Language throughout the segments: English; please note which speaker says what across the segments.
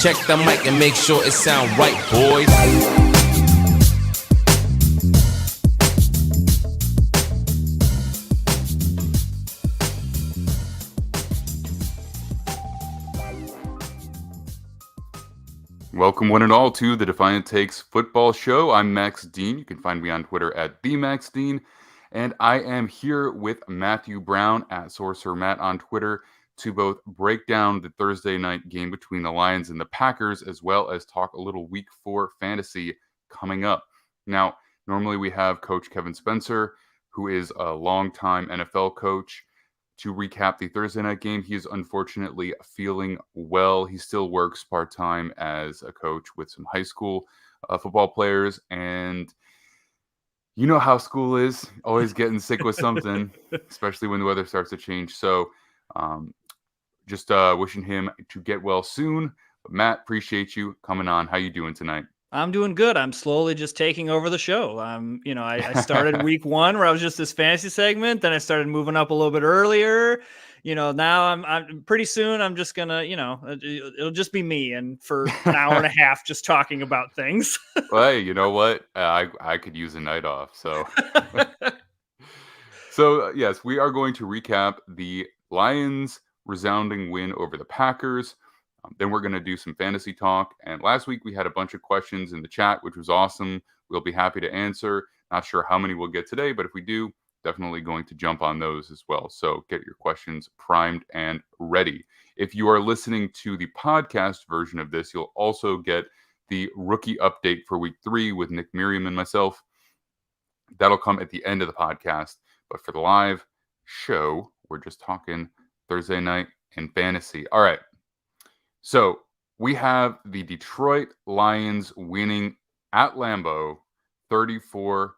Speaker 1: Check the mic and make sure it sound right, boys.
Speaker 2: Welcome one and all to the Defiant Takes Football Show. I'm Max Dean. You can find me on Twitter at @BMaxDean. And I am here with Matthew Brown at Sorcerer Matt on Twitter to both break down the Thursday night game between the Lions and the Packers, as well as talk a little Week 4 fantasy coming up. Now, normally we have Coach Kevin Spencer, who is a longtime NFL coach, to recap the Thursday night game. He is unfortunately feeling well. He still works part-time as a coach with some high school football players. And you know how school is, always getting sick with something, especially when the weather starts to change. So just wishing him to get well soon. But Matt, appreciate you coming on. How you doing tonight?
Speaker 3: I'm doing good. I'm slowly just taking over the show. I started week 1 where I was just this fantasy segment. Then I started moving up a little bit earlier. Now I'm pretty soon. I'm just gonna, it'll just be me and for an hour and a half just talking about things.
Speaker 2: Well, hey, you know what? I could use a night off. So yes, we are going to recap the Lions' resounding win over the Packers. Then we're going to do some fantasy talk. And last week we had a bunch of questions in the chat, which was awesome. We'll be happy to answer. Not sure how many we'll get today, but if we do, definitely going to jump on those as well. So get your questions primed and ready. If you are listening to the podcast version of this, you'll also get the rookie update for week 3 with Nick Merriam and myself. That'll come at the end of the podcast. But for the live show, we're just talking Thursday night and fantasy. All right. So we have the Detroit Lions winning at Lambeau 34-20.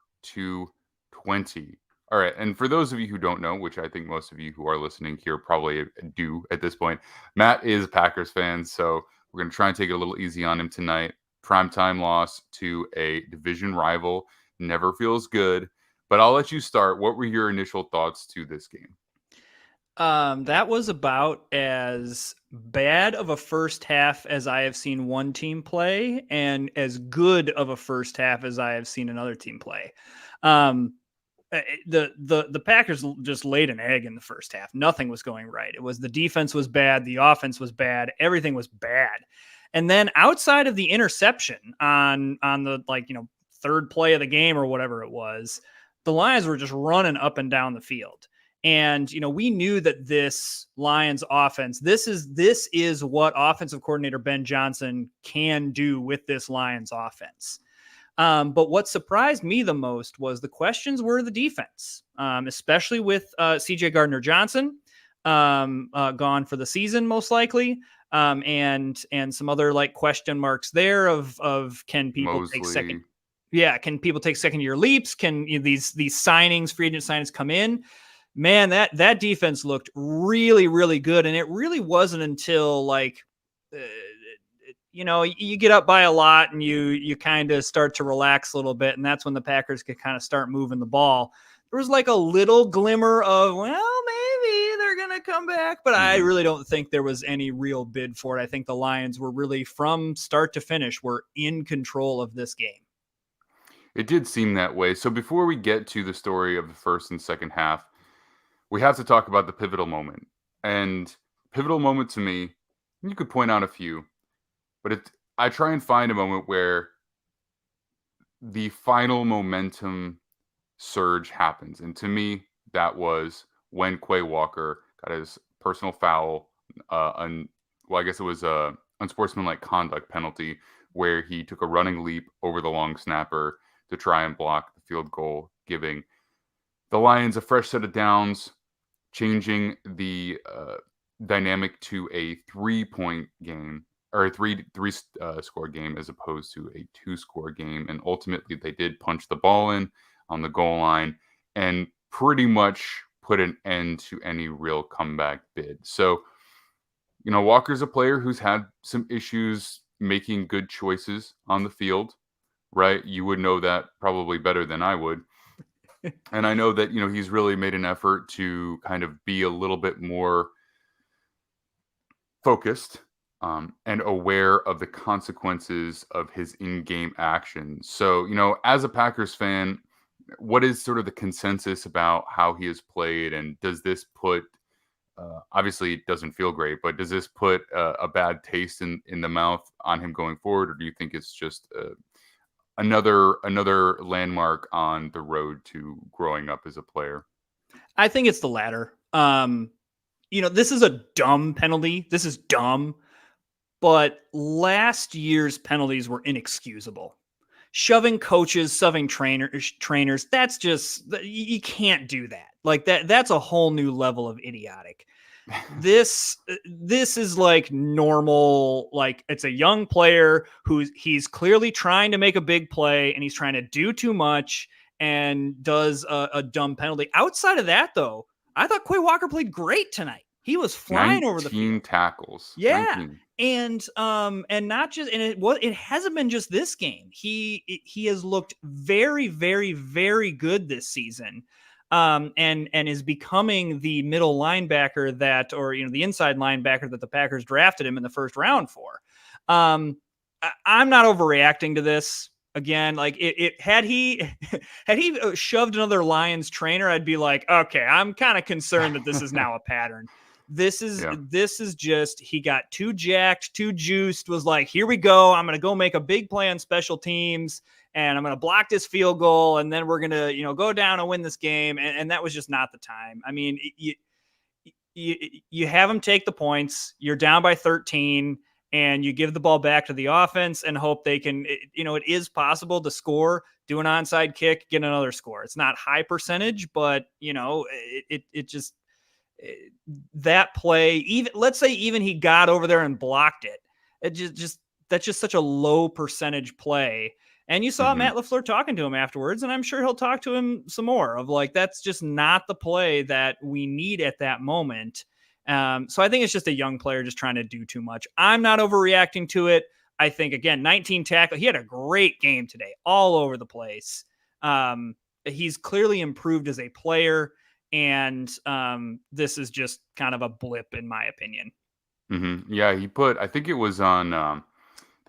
Speaker 2: All right. And for those of you who don't know, which I think most of you who are listening here probably do at this point, Matt is a Packers fan. So we're going to try and take it a little easy on him tonight. Primetime loss to a division rival never feels good. But I'll let you start. What were your initial thoughts to this game?
Speaker 3: That was about as bad of a first half as I have seen one team play, and as good of a first half as I have seen another team play. The Packers just laid an egg in the first half. Nothing was going right. It was the defense was bad, the offense was bad, everything was bad. And then outside of the interception on the third play of the game or whatever it was, the Lions were just running up and down the field. And, we knew that this Lions offense, this is what offensive coordinator Ben Johnson can do with this Lions offense. But what surprised me the most was the questions were the defense, especially with CJ Gardner-Johnson gone for the season, most likely. And some other question marks there of can people take second? Yeah. Can people take second year leaps? Can these signings, free agent signings come in? Man, that defense looked really, really good. And it really wasn't until you get up by a lot and you kind of start to relax a little bit. And that's when the Packers could kind of start moving the ball. There was a little glimmer of, well, maybe they're going to come back, but I really don't think there was any real bid for it. I think the Lions were really, from start to finish, were in control of this game.
Speaker 2: It did seem that way. So before we get to the story of the first and second half, we have to talk about the pivotal moment. And pivotal moment to me, you could point out a few, but I try and find a moment where the final momentum surge happens. And to me, that was when Quay Walker got his personal foul, I guess it was a unsportsmanlike conduct penalty, where he took a running leap over the long snapper to try and block the field goal, giving the Lions a fresh set of downs, changing the dynamic to a 3-point game, or a three score game, as opposed to a 2-score game. And ultimately they did punch the ball in on the goal line and pretty much put an end to any real comeback bid. So, Walker's a player who's had some issues making good choices on the field, right? You would know that probably better than I would. And I know that, he's really made an effort to kind of be a little bit more focused and aware of the consequences of his in-game actions. So, as a Packers fan, what is sort of the consensus about how he has played, and does this put obviously it doesn't feel great, but does this put a bad taste in the mouth on him going forward, or do you think it's just another landmark on the road to growing up as a player?
Speaker 3: I think it's the latter. This is a dumb penalty. This is dumb, but last year's penalties were inexcusable. Shoving coaches, shoving trainers, that's just, you can't do that. Like that's a whole new level of idiotic. This is like normal, like it's a young player he's clearly trying to make a big play and he's trying to do too much and does a dumb penalty. Outside of that, though, I thought Quay Walker played great tonight. He was flying over the field.
Speaker 2: 19 tackles.
Speaker 3: Yeah.
Speaker 2: 19.
Speaker 3: And not just, and it hasn't been just this game. He has looked very, very, very good this season. And is becoming the middle linebacker the inside linebacker that the Packers drafted him in the first round for. I'm not overreacting to this. Again, like had he shoved another Lions trainer, I'd be like, okay, I'm kind of concerned that this is now a pattern. This is just, he got too jacked, too juiced, was like, here we go. I'm going to go make a big play on special teams and I'm going to block this field goal. And then we're going to, go down and win this game. And that was just not the time. I mean, you have them take the points, you're down by 13 and you give the ball back to the offense and hope they can, it is possible to score, do an onside kick, get another score. It's not high percentage, but it just, that play, even let's say even he got over there and blocked it. It just that's just such a low percentage play. And you saw Matt LaFleur talking to him afterwards, and I'm sure he'll talk to him some more of like, that's just not the play that we need at that moment. So I think it's just a young player just trying to do too much. I'm not overreacting to it. I think, again, 19 tackles. He had a great game today, all over the place. He's clearly improved as a player. And this is just kind of a blip, in my opinion.
Speaker 2: Mm-hmm. Yeah, I think it was on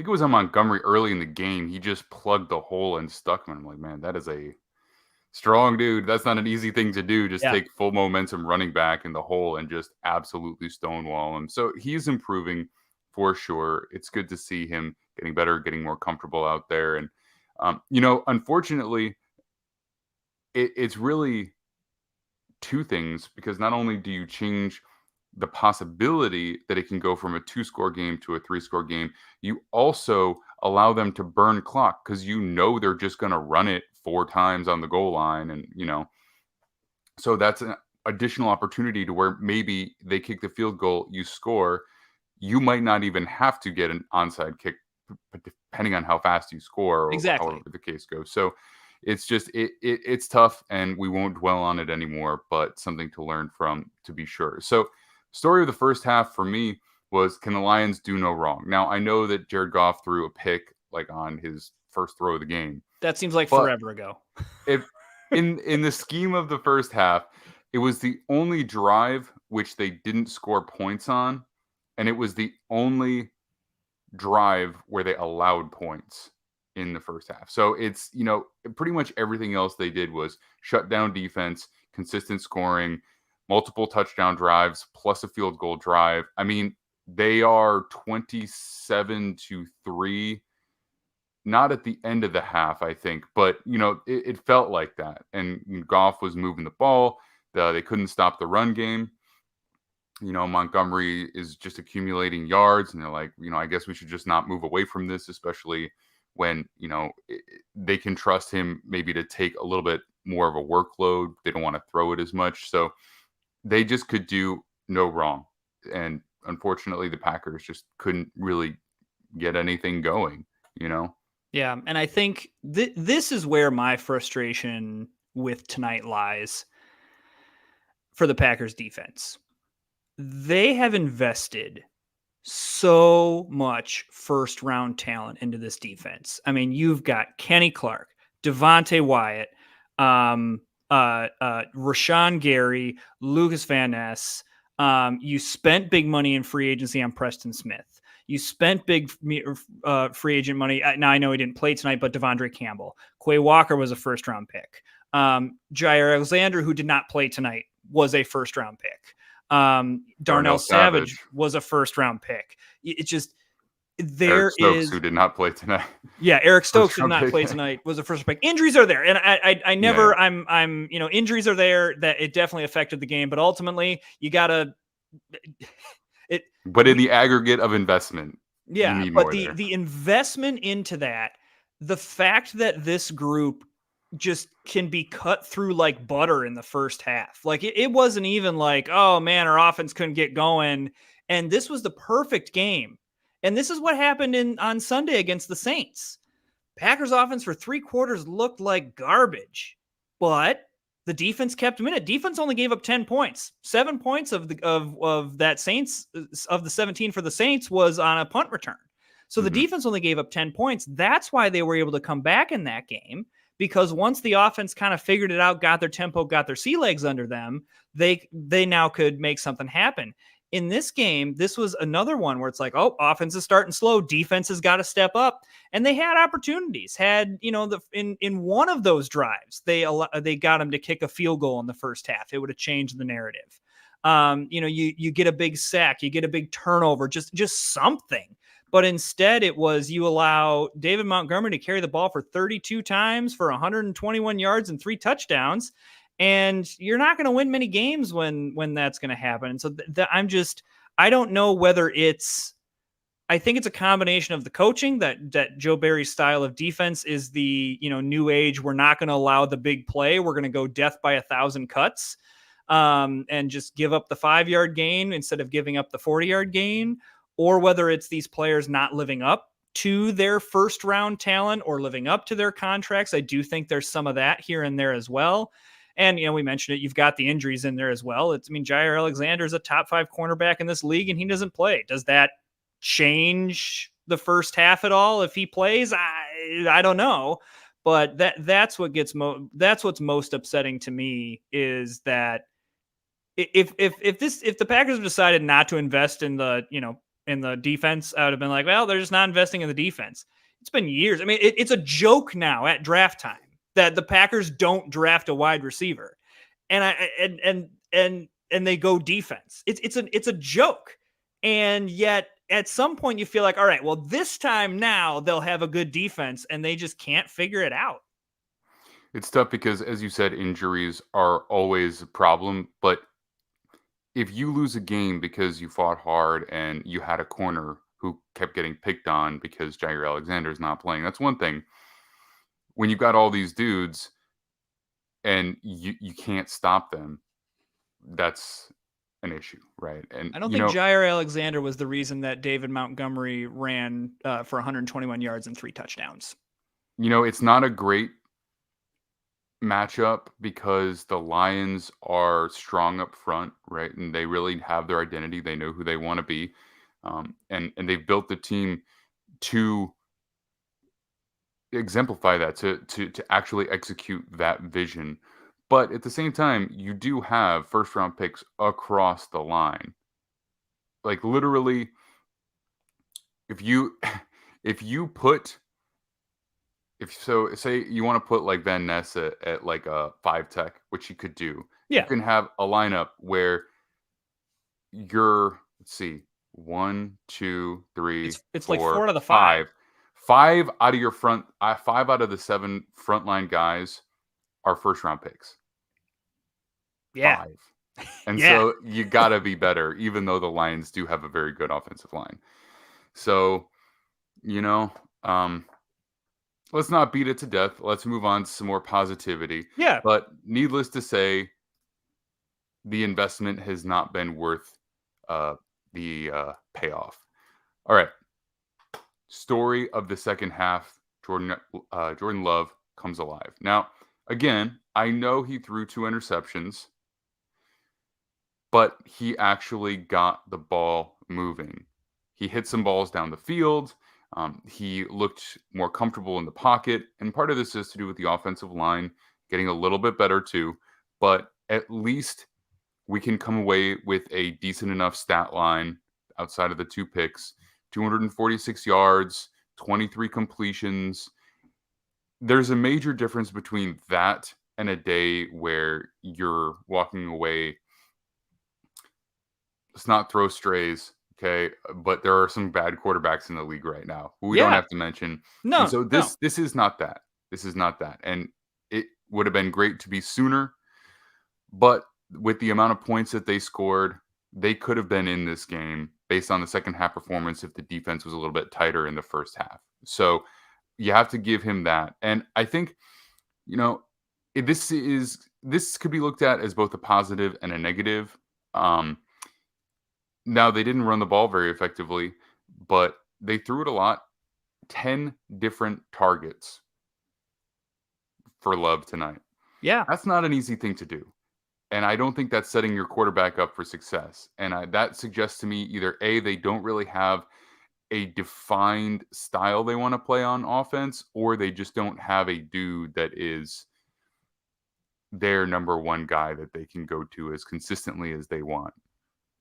Speaker 2: Montgomery early in the game. He just plugged the hole and stuck him. I'm like, man, that is a strong dude. That's not an easy thing to do. Just take full momentum running back in the hole and just absolutely stonewall him. So he's improving for sure. It's good to see him getting better, getting more comfortable out there. And, unfortunately, it's really two things, because not only do you change the possibility that it can go from a 2-score game to a 3-score game, you also allow them to burn clock because they're just going to run it 4 times on the goal line. And, so that's an additional opportunity to where maybe they kick the field goal, you score. You might not even have to get an onside kick, depending on how fast you score, or
Speaker 3: exactly,
Speaker 2: however the case goes. So it's just, it's tough, and we won't dwell on it anymore, but something to learn from, to be sure. So story of the first half for me was, can the Lions do no wrong? Now, I know that Jared Goff threw a pick like on his first throw of the game.
Speaker 3: That seems like forever ago.
Speaker 2: If in the scheme of the first half, it was the only drive which they didn't score points on, and it was the only drive where they allowed points in the first half. So it's, pretty much everything else they did was shut down defense, consistent scoring, multiple touchdown drives, plus a field goal drive. I mean, they are 27-3, not at the end of the half, I think, but, it felt like that. And Goff was moving the ball. They couldn't stop the run game. Montgomery is just accumulating yards, and they're like, I guess we should just not move away from this, especially when, they can trust him maybe to take a little bit more of a workload. They don't want to throw it as much. So they just could do no wrong. And unfortunately, the Packers just couldn't really get anything going,
Speaker 3: Yeah. And I think this is where my frustration with tonight lies for the Packers defense. They have invested so much first round talent into this defense. I mean, you've got Kenny Clark, Devontae Wyatt, Rashawn Gary, Lucas Van Ness. You spent big money in free agency on Preston Smith. You spent big free agent money. Now I know he didn't play tonight, but Devondre Campbell, Quay Walker was a first round pick. Jair Alexander, who did not play tonight, was a first round pick. Darnell Savage was a first round pick. It's just
Speaker 2: Eric Stokes, who did not play tonight.
Speaker 3: Yeah, Eric Stokes did not play tonight, was a first pick. Injuries are there, and I never, I'm injuries are there, that it definitely affected the game, but ultimately you gotta
Speaker 2: But in the aggregate of investment,
Speaker 3: yeah, but the investment into that, the fact that this group just can be cut through like butter in the first half. Like it wasn't even like, oh man, our offense couldn't get going, and this was the perfect game. And this is what happened on Sunday against the Saints. Packers offense for 3 quarters looked like garbage, but the defense kept them in it. Defense only gave up 10 points. 7 points of that Saints, of the 17 for the Saints, was on a punt return. So the defense only gave up 10 points. That's why they were able to come back in that game, because once the offense kind of figured it out, got their tempo, got their sea legs under them, they now could make something happen. In this game, this was another one where it's like, oh, offense is starting slow. Defense has got to step up. And they had opportunities. In one of those drives, they got them to kick a field goal in the first half. It would have changed the narrative. You get a big sack, you get a big turnover, just something. But instead, it was you allow David Montgomery to carry the ball for 32 times for 121 yards and 3 touchdowns. And you're not going to win many games when that's going to happen. And so I don't know whether I think it's a combination of the coaching, that Joe Barry's style of defense is the, new age. We're not going to allow the big play. We're going to go death by 1,000 cuts, and just give up the 5-yard gain instead of giving up the 40-yard gain, or whether it's these players not living up to their first round talent or living up to their contracts. I do think there's some of that here and there as well. And, we mentioned it. You've got the injuries in there as well. Jair Alexander is a top 5 cornerback in this league, and he doesn't play. Does that change the first half at all if he plays? I don't know. But that's what's most upsetting to me, is that if the Packers have decided not to invest in the defense, I would have been like, well, they're just not investing in the defense. It's been years. It's a joke now at draft time that the Packers don't draft a wide receiver, and they go defense. It's a joke. And yet at some point you feel like, all right, well, this time now they'll have a good defense, and they just can't figure it out.
Speaker 2: It's tough because, as you said, injuries are always a problem. But if you lose a game because you fought hard and you had a corner who kept getting picked on because Jair Alexander is not playing, that's one thing. When you've got all these dudes and you can't stop them, that's an issue, right? And
Speaker 3: I don't think Jair Alexander was the reason that David Montgomery ran for 121 yards and 3 touchdowns.
Speaker 2: It's not a great matchup because the Lions are strong up front, right? And they really have their identity. They know who they want to be. And they've built the team to exemplify that, to actually execute that vision. But at the same time, you do have first round picks across the line. Like literally, if say you want to put like Van Ness at like a 5 tech, which you could do.
Speaker 3: Yeah.
Speaker 2: You can have a lineup where you're, let's see, 1, 2, 3,
Speaker 3: it's
Speaker 2: 4,
Speaker 3: like 4 out of the 5.
Speaker 2: 5 out of your 5 out of the 7 frontline guys are first round picks.
Speaker 3: Yeah.
Speaker 2: 5. And so you got to be better, even though the Lions do have a very good offensive line. So, let's not beat it to death. Let's move on to some more positivity.
Speaker 3: Yeah.
Speaker 2: But needless to say, the investment has not been worth the payoff. All right. Story of the second half, Jordan Love comes alive. Now, again, I know he threw 2 interceptions, but he actually got the ball moving. He hit some balls down the field. He looked more comfortable in the pocket. And part of this is to do with the offensive line getting a little bit better too. But at least we can come away with a decent enough stat line outside of the 2 picks 246 yards, 23 completions. There's a major difference between that and a day where you're walking away. Let's not throw strays, okay? But there are some bad quarterbacks in the league right now who we don't
Speaker 3: Yeah.
Speaker 2: have to mention. And
Speaker 3: No,
Speaker 2: so
Speaker 3: no.
Speaker 2: this is not that. This is not that. And it would have been great to be sooner, but with the amount of points that they scored, they could have been in this game based on the second half performance if the defense was a little bit tighter in the first half. So you have to give him that. And I think, you know, this could be looked at as both a positive and a negative. Now they didn't run the ball very effectively, but they threw it a lot. 10 different targets for Love tonight.
Speaker 3: Yeah.
Speaker 2: That's not an easy thing to do. And I don't think that's setting your quarterback up for success. And that suggests to me either A, they don't really have a defined style they want to play on offense, or they just don't have a dude that is their number one guy that they can go to as consistently as they want.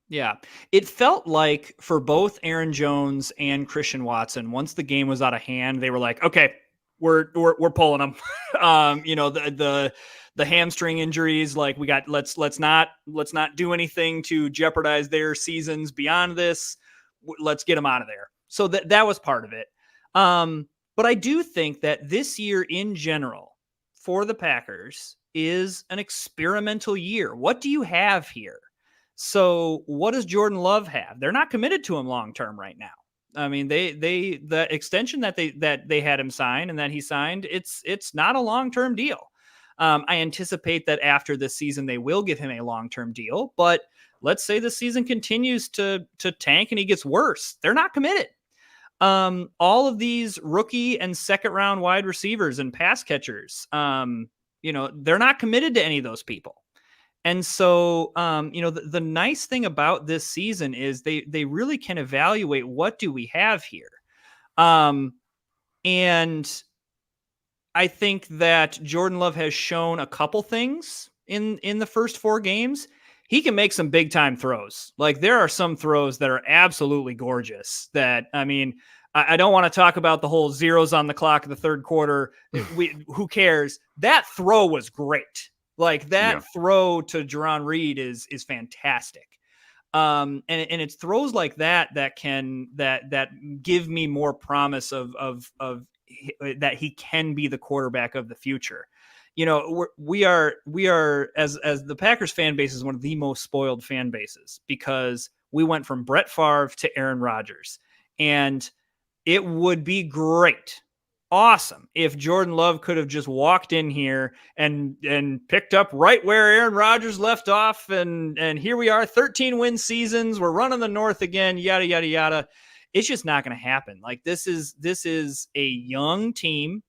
Speaker 3: Yeah. It felt like for both Aaron Jones and Christian Watson, once the game was out of hand, they were like, okay, we're pulling them. The hamstring injuries, like we got, let's not do anything to jeopardize their seasons beyond this. Let's get them out of there. So that was part of it. But I do think that this year in general for the Packers is an experimental year. What do you have here? So what does Jordan Love have? They're not committed to him long-term right now. I mean, the extension that they had him sign and that he signed, it's not a long-term deal. I anticipate that after this season, they will give him a long-term deal, but let's say the season continues to tank and he gets worse. They're not committed. All of these rookie and second round wide receivers and pass catchers, they're not committed to any of those people. And so, the nice thing about this season is they really can evaluate what do we have here. And I think that Jordan Love has shown a couple things in the first 4 games. He can make some big time throws. Like there are some throws that are absolutely gorgeous that, I mean, I don't want to talk about the whole zeros on the clock of the third quarter. Who cares? That throw was great. Like that throw to Jerron Reed is fantastic. And it's throws like that can give me more promise of that he can be the quarterback of the future. We are as the Packers fan base is one of the most spoiled fan bases because we went from Brett Favre to Aaron Rodgers, and it would be great, awesome, if Jordan Love could have just walked in here and picked up right where Aaron Rodgers left off, and here we are, 13 win seasons, we're running the North again, yada yada yada. It's just not going to happen. Like this is a young team,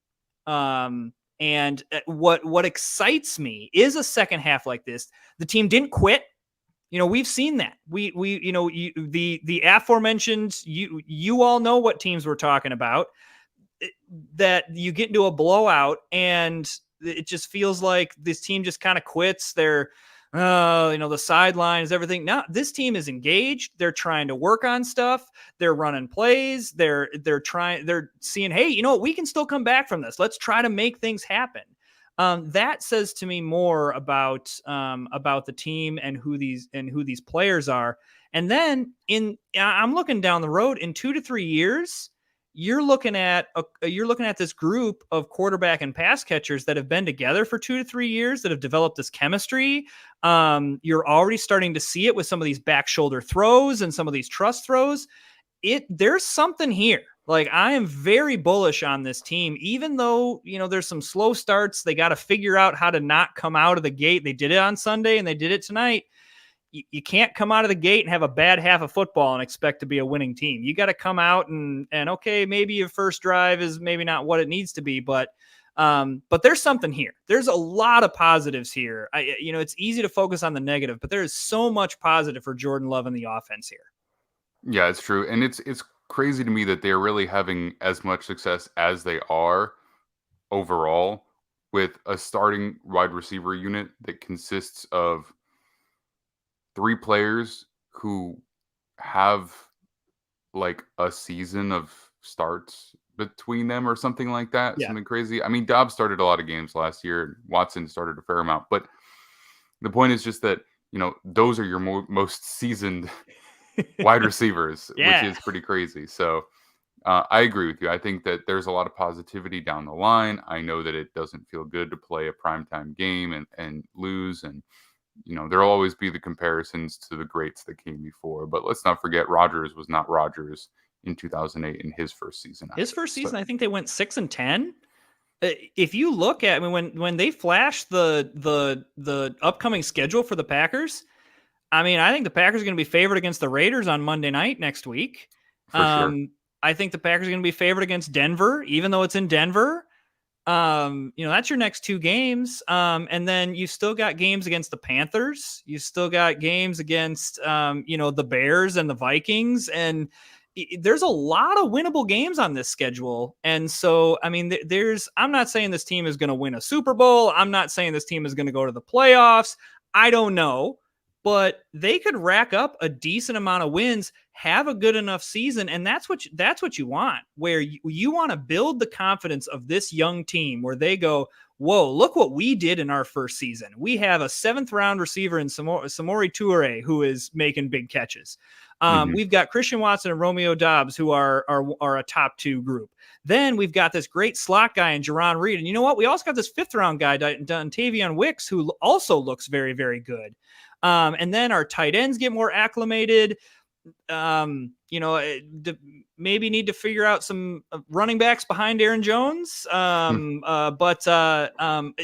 Speaker 3: and what excites me is a second half like this. The team didn't quit. We've seen that. The aforementioned, you all know what teams we're talking about, that you get into a blowout and it just feels like this team just kind of quits. They're, the sidelines, everything. Now this team is engaged. They're trying to work on stuff. They're running plays. They're seeing, hey, we can still come back from this. Let's try to make things happen. That says to me more about the team and who these players are. And then I'm looking down the road in 2 to 3 years, you're looking at this group of quarterback and pass catchers that have been together for 2 to 3 years, that have developed this chemistry. You're already starting to see it with some of these back shoulder throws and some of these trust throws. There's something here. Like I am very bullish on this team, even though, there's some slow starts. They got to figure out how to not come out of the gate. They did it on Sunday and they did it tonight. You can't come out of the gate and have a bad half of football and expect to be a winning team. You got to come out and okay, maybe your first drive is maybe not what it needs to be, but there's something here. There's a lot of positives here. It's easy to focus on the negative, but there is so much positive for Jordan Love and the offense here.
Speaker 2: Yeah, it's true. And it's crazy to me that they're really having as much success as they are overall with a starting wide receiver unit that consists of 3 players who have like a season of starts between them or something like that,
Speaker 3: Yeah.
Speaker 2: something crazy. I mean, Dobbs started a lot of games last year. Watson started a fair amount, but the point is just that, those are your most seasoned wide receivers, which
Speaker 3: Yeah.
Speaker 2: is pretty crazy. So I agree with you. I think that there's a lot of positivity down the line. I know that it doesn't feel good to play a primetime game and lose. And, there'll always be the comparisons to the greats that came before. But let's not forget, Rodgers was not Rodgers in 2008 in his first season.
Speaker 3: His first
Speaker 2: So,
Speaker 3: season, I think they went 6-10. If you look at, I mean, when they flashed the upcoming schedule for the Packers, I mean, I think the Packers are going to be favored against the Raiders on Monday night next week.
Speaker 2: for sure.
Speaker 3: I think the Packers are going to be favored against Denver, even though it's in Denver. That's your next two games. And then you still got games against the Panthers. You still got games against, the Bears and the Vikings. And there's a lot of winnable games on this schedule. And so, I mean, I'm not saying this team is going to win a Super Bowl. I'm not saying this team is going to go to the playoffs. I don't know, but they could rack up a decent amount of wins, have a good enough season, and that's what you want, where you want to build the confidence of this young team where they go, whoa, look what we did in our first season. We have a 7th-round receiver in Samori Toure who is making big catches. We've got Christian Watson and Romeo Dobbs, who are a top 2 group. Then we've got this great slot guy in Jerron Reed. And you know what? We also got this 5th-round guy, Dontavian Wicks, who also looks very, very good. And then our tight ends get more acclimated. Maybe need to figure out some running backs behind Aaron Jones. But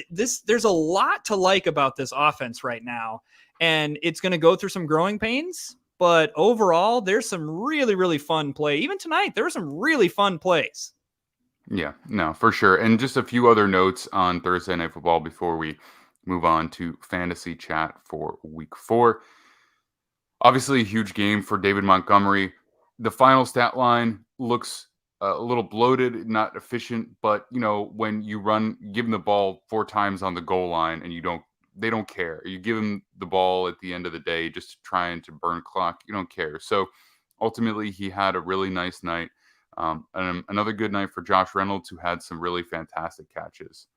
Speaker 3: there's a lot to like about this offense right now, and it's going to go through some growing pains. But overall, there's some really, really fun play. Even tonight, there were some really fun plays.
Speaker 2: Yeah, no, for sure. And just a few other notes on Thursday Night Football before we move on to fantasy chat for week 4. Obviously, a huge game for David Montgomery. The final stat line looks a little bloated, not efficient, but when you give them the ball 4 times on the goal line and they don't care. You give them the ball at the end of the day just trying to burn clock. You don't care. So ultimately, he had a really nice night. And another good night for Josh Reynolds, who had some really fantastic catches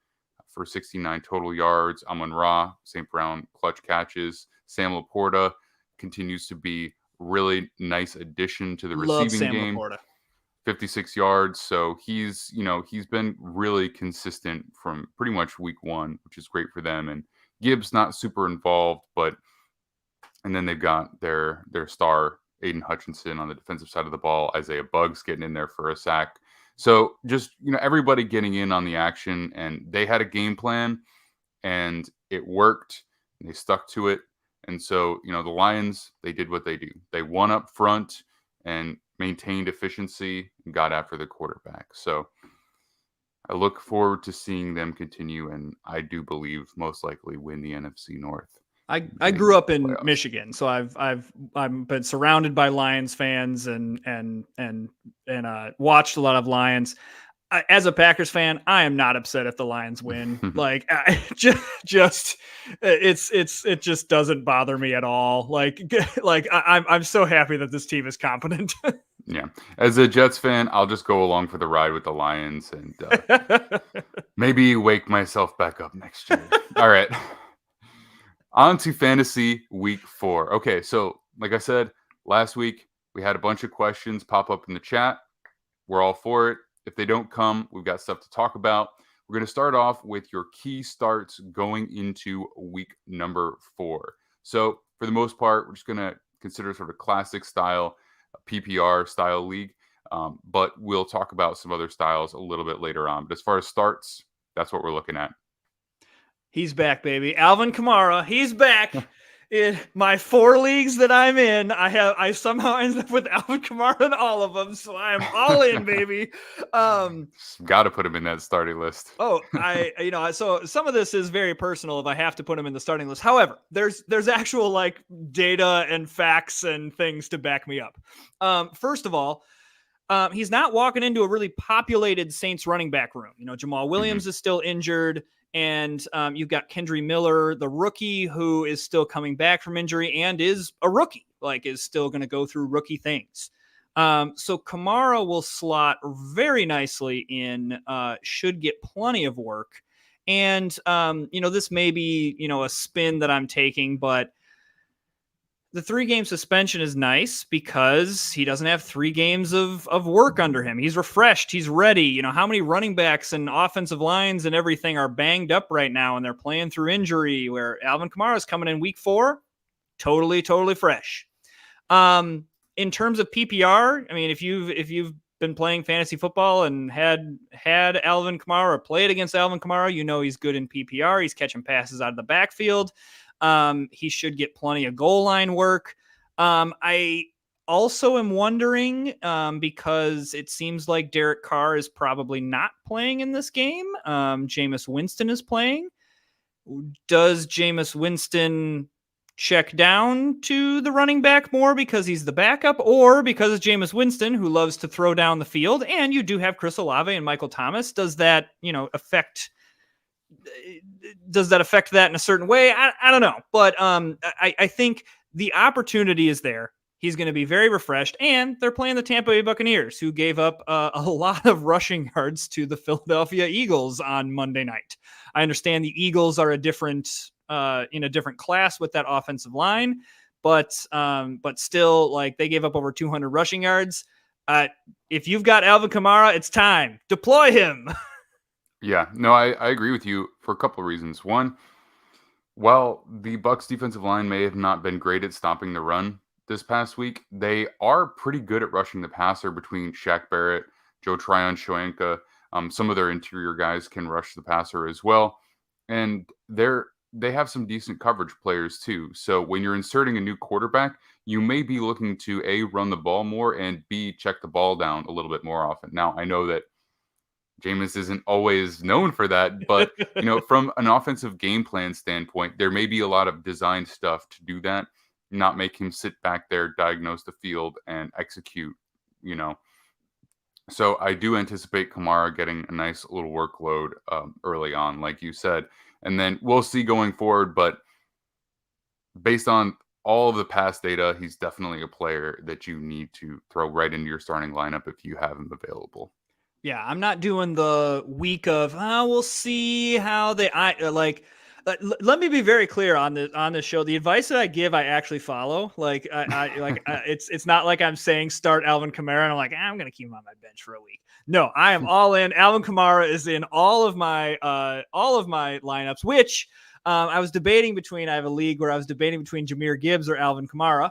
Speaker 2: for 69 total yards. Amon-Ra, St. Brown, clutch catches. Sam Laporta continues to be really nice addition to the receiving game.
Speaker 3: Laporta.
Speaker 2: 56 yards. So he's been really consistent from pretty much week 1, which is great for them. And Gibbs not super involved, and then they've got their star Aiden Hutchinson on the defensive side of the ball. Isaiah Buggs getting in there for a sack. So just, everybody getting in on the action, and they had a game plan and it worked and they stuck to it. And so, the Lions, they did what they do. They won up front and maintained efficiency and got after the quarterback. So I look forward to seeing them continue, and I do believe most likely win the NFC North.
Speaker 3: I grew up in Michigan, so I've been surrounded by Lions fans and watched a lot of Lions. As a Packers fan, I am not upset if the Lions win. Like, it just doesn't bother me at all. I'm so happy that this team is competent.
Speaker 2: Yeah, as a Jets fan, I'll just go along for the ride with the Lions and maybe wake myself back up next year. All right. On to fantasy week 4. Okay, so like I said, last week we had a bunch of questions pop up in the chat. We're all for it. If they don't come, we've got stuff to talk about. We're going to start off with your key starts going into week number 4. So for the most part, we're just going to consider sort of classic style, PPR style league. But we'll talk about some other styles a little bit later on. But as far as starts, that's what we're looking at.
Speaker 3: He's back, baby. Alvin Kamara, he's back. In my 4 leagues that I'm in, I somehow ended up with Alvin Kamara in all of them, so I am all in, baby.
Speaker 2: Got to put him in that starting list.
Speaker 3: So some of this is very personal if I have to put him in the starting list. However, there's actual data and facts and things to back me up. First of all, he's not walking into a really populated Saints running back room. Jamal Williams is still injured. And you've got Kendry Miller, the rookie, who is still coming back from injury and is a rookie, is still going to go through rookie things. So Kamara will slot very nicely in, should get plenty of work. And, this may be, a spin that I'm taking, but the 3-game suspension is nice because he doesn't have 3 games of work under him. He's refreshed. He's ready. How many running backs and offensive lines and everything are banged up right now and they're playing through injury, where Alvin Kamara is coming in week 4, totally fresh. In terms of PPR, I mean, if you've been playing fantasy football and had Alvin Kamara or played against Alvin Kamara, he's good in PPR. He's catching passes out of the backfield. He should get plenty of goal line work. I also am wondering, because it seems like Derek Carr is probably not playing in this game. Jameis Winston is playing. Does Jameis Winston check down to the running back more because he's the backup, or because it's Jameis Winston who loves to throw down the field? And you do have Chris Olave and Michael Thomas. Does that, affect that in a certain way? I don't know. But I think the opportunity is there. He's going to be very refreshed, and they're playing the Tampa Bay Buccaneers, who gave up a lot of rushing yards to the Philadelphia Eagles on Monday night. I understand the Eagles are in a different class with that offensive line, but still, like, they gave up over 200 rushing yards. If you've got Alvin Kamara, it's time. Deploy him.
Speaker 2: Yeah, no, I agree with you for a couple of reasons. One, while the Bucs defensive line may have not been great at stopping the run this past week, they are pretty good at rushing the passer between Shaq Barrett, Joe Tryon-Shoyinka. Some of their interior guys can rush the passer as well. And they have some decent coverage players too. So when you're inserting a new quarterback, you may be looking to A, run the ball more, and B, check the ball down a little bit more often. Now, I know that Jameis isn't always known for that, but from an offensive game plan standpoint, there may be a lot of design stuff to do that, not make him sit back there, diagnose the field, and execute, So I do anticipate Kamara getting a nice little workload early on, like you said. And then we'll see going forward, but based on all of the past data, he's definitely a player that you need to throw right into your starting lineup if you have him available.
Speaker 3: Yeah, I'm not doing the week of, we'll see how let me be very clear on this show. The advice that I give, I actually follow. It's not like I'm saying start Alvin Kamara and I'm like, I'm going to keep him on my bench for a week. No, I am all in. Alvin Kamara is in all of my lineups, which I was debating between. I have a league where I was debating between Jahmyr Gibbs or Alvin Kamara.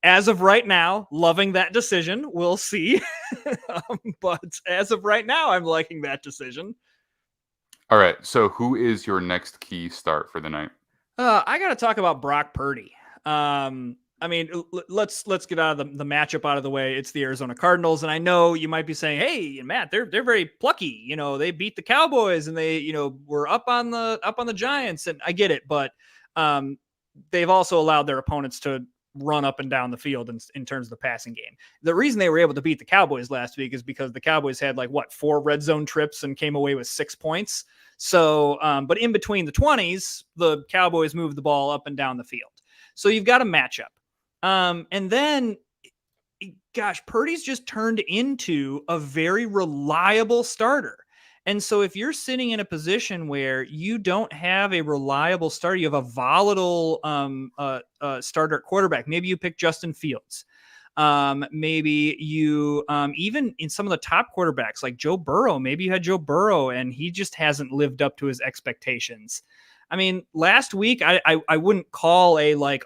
Speaker 3: As of right now, loving that decision. We'll see. But as of right now, I'm liking that decision.
Speaker 2: All right. So who is your next key start for the night?
Speaker 3: I got to talk about Brock Purdy. Let's get out of the matchup out of the way. It's the Arizona Cardinals. And I know you might be saying, hey, Matt, they're very plucky. They beat the Cowboys and they, were up on the Giants. And I get it. But they've also allowed their opponents to run up and down the field in terms of the passing game. The reason they were able to beat the Cowboys last week is because the Cowboys had 4 red zone trips and came away with 6 points. So, but in between the 20s, the Cowboys moved the ball up and down the field. So you've got a matchup. And then, gosh, Purdy's just turned into a very reliable starter. And so if you're sitting in a position where you don't have a reliable starter, you have a volatile starter at quarterback. Maybe you pick Justin Fields. Maybe you even in some of the top quarterbacks like Joe Burrow, maybe you had Joe Burrow and he just hasn't lived up to his expectations. I mean, last week I wouldn't call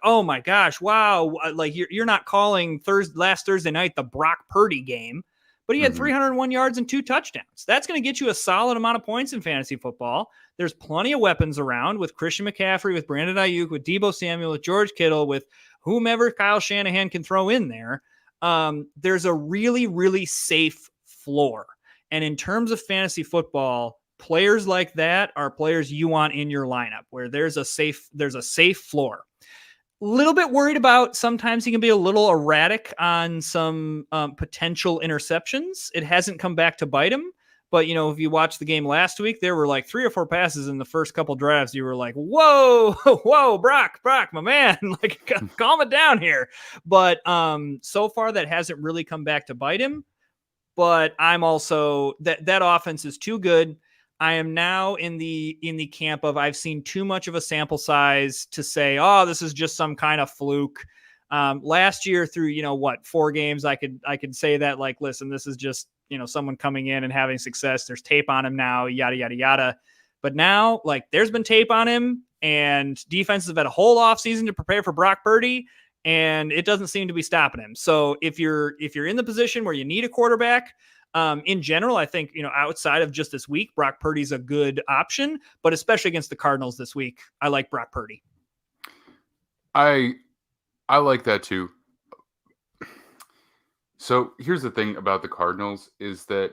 Speaker 3: oh my gosh, wow, you're not calling last Thursday night the Brock Purdy game. But he had 301 yards and 2 touchdowns. That's going to get you a solid amount of points in fantasy football. There's plenty of weapons around with Christian McCaffrey, with Brandon Ayuk, with Deebo Samuel, with George Kittle, with whomever Kyle Shanahan can throw in there. There's a really, really safe floor. And in terms of fantasy football, players like that are players you want in your lineup where there's a safe floor. Little bit worried about sometimes he can be a little erratic on some potential interceptions. It hasn't come back to bite him, But, if you watch the game last week, there were like 3 or 4 passes in the first couple drives. You were like, whoa, whoa, Brock, my man, like calm it down here. But so far that hasn't really come back to bite him. But I'm also that offense is too good. I am now in the camp of I've seen too much of a sample size to say, oh, this is just some kind of fluke. Last year through 4 games, I could say that, like, listen, this is just someone coming in and having success. There's tape on him now, yada yada yada. But now, like, there's been tape on him, and defenses have had a whole off season to prepare for Brock Purdy, and it doesn't seem to be stopping him. So if you're in the position where you need a quarterback, in general, I think outside of just this week, Brock Purdy's a good option, but especially against the Cardinals this week, I like Brock Purdy.
Speaker 2: I like that too. So here's the thing about the Cardinals is that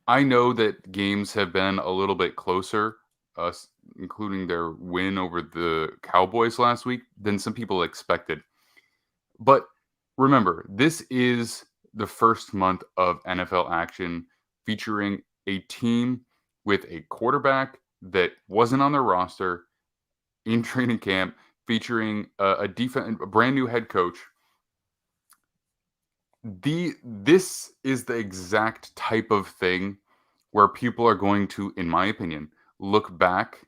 Speaker 2: I know that games have been a little bit closer, including their win over the Cowboys last week, than some people expected. But remember, this is the first month of NFL action featuring a team with a quarterback that wasn't on their roster in training camp, featuring a brand new head coach. This is the exact type of thing where people are going to, in my opinion, look back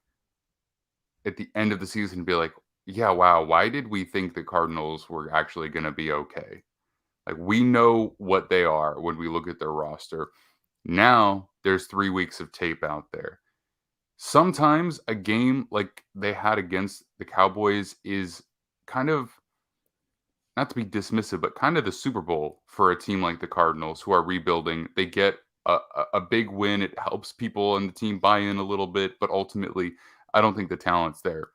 Speaker 2: at the end of the season and be like, yeah, wow, why did we think the Cardinals were actually going to be okay? Like, we know what they are when we look at their roster. Now there's 3 weeks of tape out there. Sometimes a game like they had against the Cowboys is kind of, not to be dismissive, but kind of the Super Bowl for a team like the Cardinals who are rebuilding. They get a big win. It helps people and the team buy in a little bit, but ultimately, I don't think the talent's there.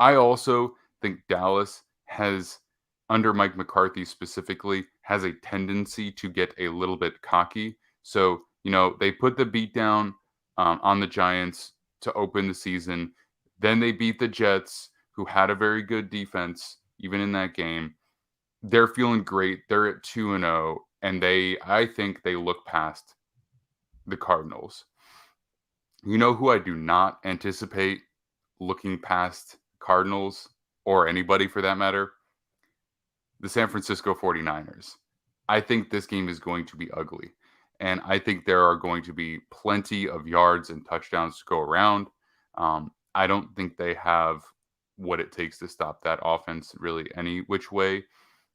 Speaker 2: I also think Dallas has, under Mike McCarthy specifically, has a tendency to get a little bit cocky. So, they put the beat down on the Giants to open the season. Then they beat the Jets, who had a very good defense, even in that game. They're feeling great. They're at 2-0, and I think they look past the Cardinals. You know who I do not anticipate looking past Cardinals, or anybody for that matter? The San Francisco 49ers. I think this game is going to be ugly, and I think there are going to be plenty of yards and touchdowns to go around. I don't think they have what it takes to stop that offense really any which way.